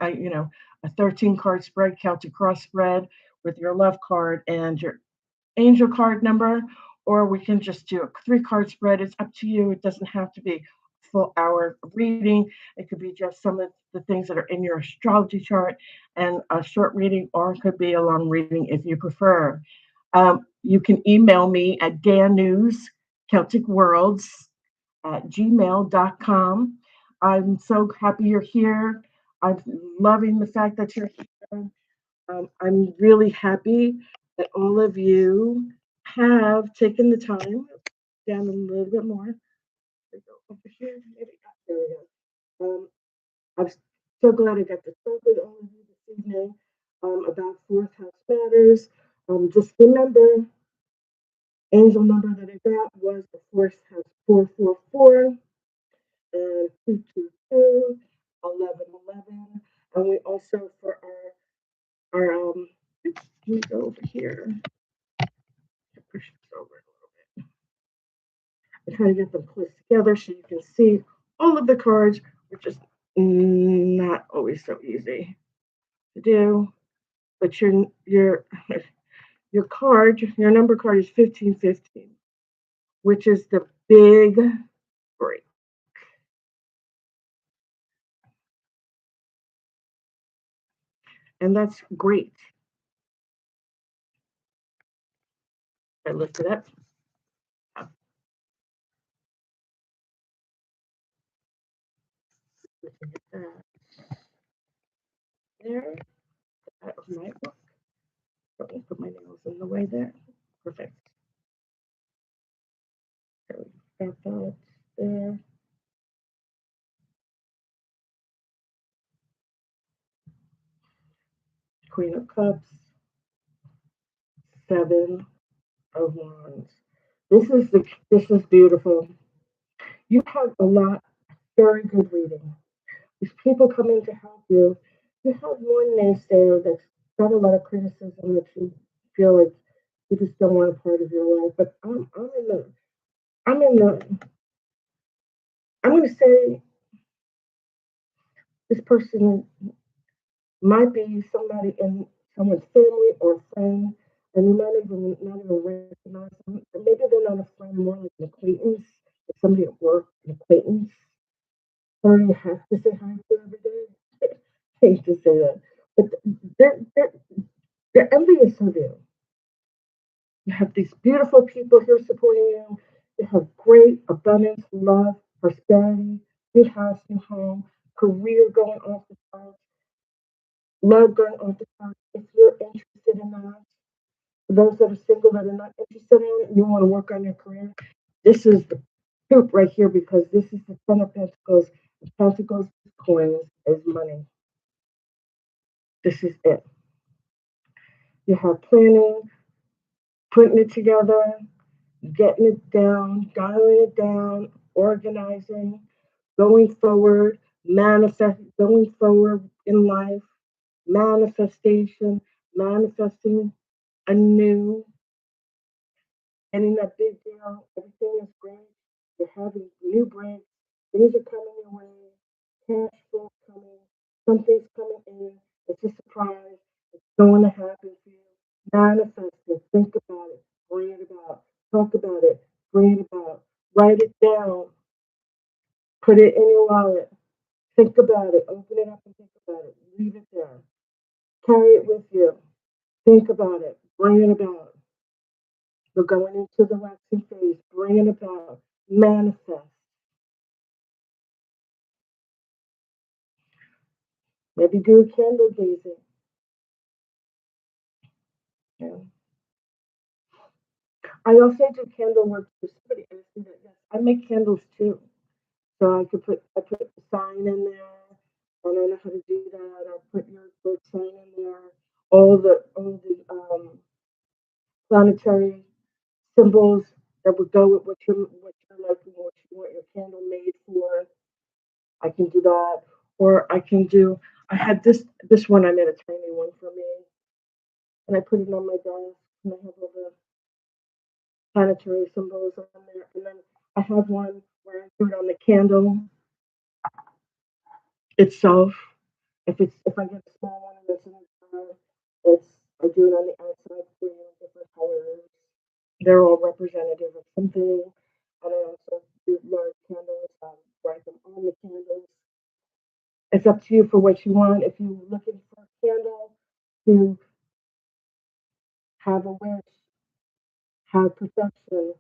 card spread, Celtic cross spread with your love card and your angel card number, or we can just do a 3 card spread. It's up to you. It doesn't have to be a full hour of reading. It could be just some of the things that are in your astrology chart and a short reading, or it could be a long reading if you prefer. You can email me at danuscelticworlds@gmail.com. I'm so happy you're here. I'm loving the fact that you're here. I'm really happy that all of you have taken the time, down a little bit more. There we go, over here, maybe. There we go. I'm so glad I got to talk with all of you this evening about fourth house matters. Just remember, angel number that I got was the fourth house 444 and 222, 1111. And we also, for our oops, let me go over here. Push this over a little bit. I try to get them close together so you can see all of the cards, which is not always so easy to do. But your card, your number card is 1515, which is the big break. And that's great. I lift it up. There, that might work. Don't put my nails in the way there. Perfect. There we got that there. Queen of Cups, 7 of Wands. This is beautiful. You have a lot, very good reading. If people come in to help you, you have one naysayer that's got a lot of criticism that you feel like you just don't want a part of your life. But I'm going to say this person might be somebody in someone's family or friend, and you might even not even recognize them. Or maybe they're not a friend, more like an acquaintance, like somebody at work, an acquaintance. Or you have to say hi to every day. I hate to say that, but they're envious of you. You have these beautiful people here supporting you. You have great abundance, love, prosperity, new house, new home, career going off the charts, love going off the charts. If you're interested in that, for those that are single that are not interested in it, you want to work on your career, this is the poop right here because this is the Ten of Pentacles. The Pentacles coins is money. This is it. You have planning, putting it together, getting it down, dialing it down, organizing, going forward, going forward in life, manifestation, manifesting anew, getting that big deal. Everything is great. You're having new breaks. Things are coming your way. Cash flow coming. Something's coming in. It's a surprise. It's going to happen for you. Manifest it. Think about it. Bring it about. Talk about it. Bring it about. Write it down. Put it in your wallet. Think about it. Open it up and think about it. Leave it there. Carry it with you. Think about it. Bring it about. We're going into the waxing phase. Bring it about. Manifest. Maybe do a candle gazing. Yeah. I also do candle work too. Somebody asked me that. Yes, I make candles too. So I put the sign in there, and I know how to do that. I put your bird sign in there. All the planetary symbols that would go with what you're liking, what you want your candle made for. I can do that, or I can do. I had this one. I made a tiny one for me, and I put it on my desk, and I have all the planetary symbols on there, and then I have one where I do it on the candle itself. If I get a small one and it's in the jar, I do it on the outside for different colors. They're all representative of something. And I also do large candles, write them on the candles. It's up to you for what you want. If you're looking for a candle to have a wish, have perfection,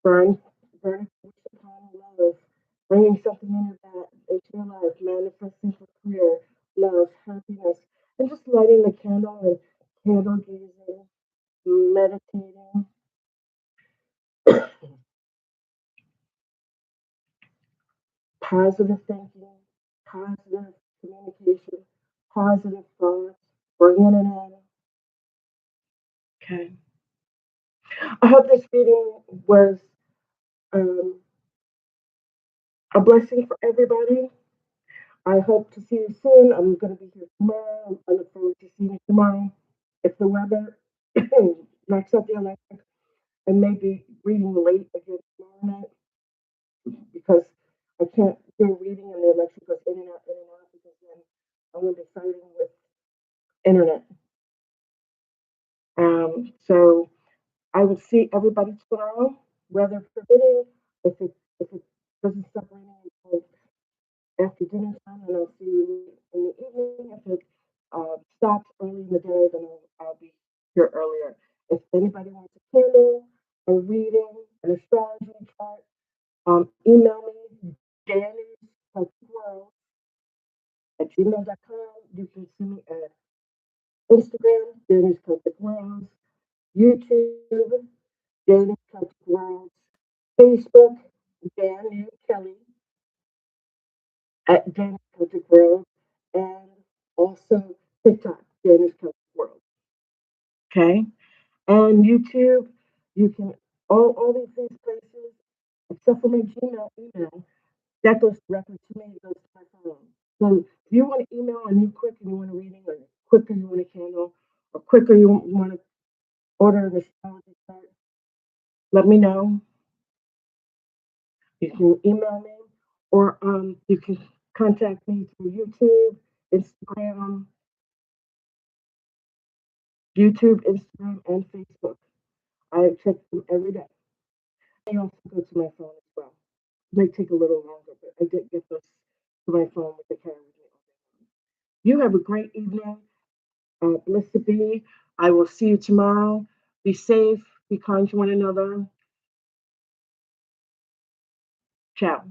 burn, burn wish upon love, bringing something into your life, manifesting for career, love, happiness, and just lighting the candle and candle gazing, meditating, positive thinking, positive communication, positive thoughts, bringing it in. Okay. I hope this reading was um, a blessing for everybody. I hope to see you soon. I'm going to be here tomorrow. I look forward to seeing you tomorrow. If the weather knocks out the electric, I may be reading late again tomorrow night because I can't do reading and the electric goes in and out because then I'm going to be fighting with internet. So I will see everybody tomorrow, weather permitting. If it doesn't stop raining until after dinner time, and I'll see you in the evening. If it stops early in the day, then I'll be here earlier. If anybody wants a candle, a reading, an astrology chart, email me, DANUS at gmail.com. You can see me at Instagram, Danny's Celtic World, YouTube, Danny's Celtic World, Facebook, Dan Kelly at Danny's Celtic World, and also TikTok, Danny's Celtic World. Okay, and YouTube, you can all these places, except for my Gmail email, that goes directly to me. It goes to my phone. So if you want to email and you quick and you want a reading, or quicker you want a candle, or quicker you want to order the astrology chart, let me know. You can email me, or you can contact me through Instagram, Instagram, and Facebook. I check them every day. I also go to my phone as well. It might take a little longer, but I did get this to my phone with the camera. You have a great evening. Blessed be. I will see you tomorrow. Be safe. Be kind to one another. Ciao.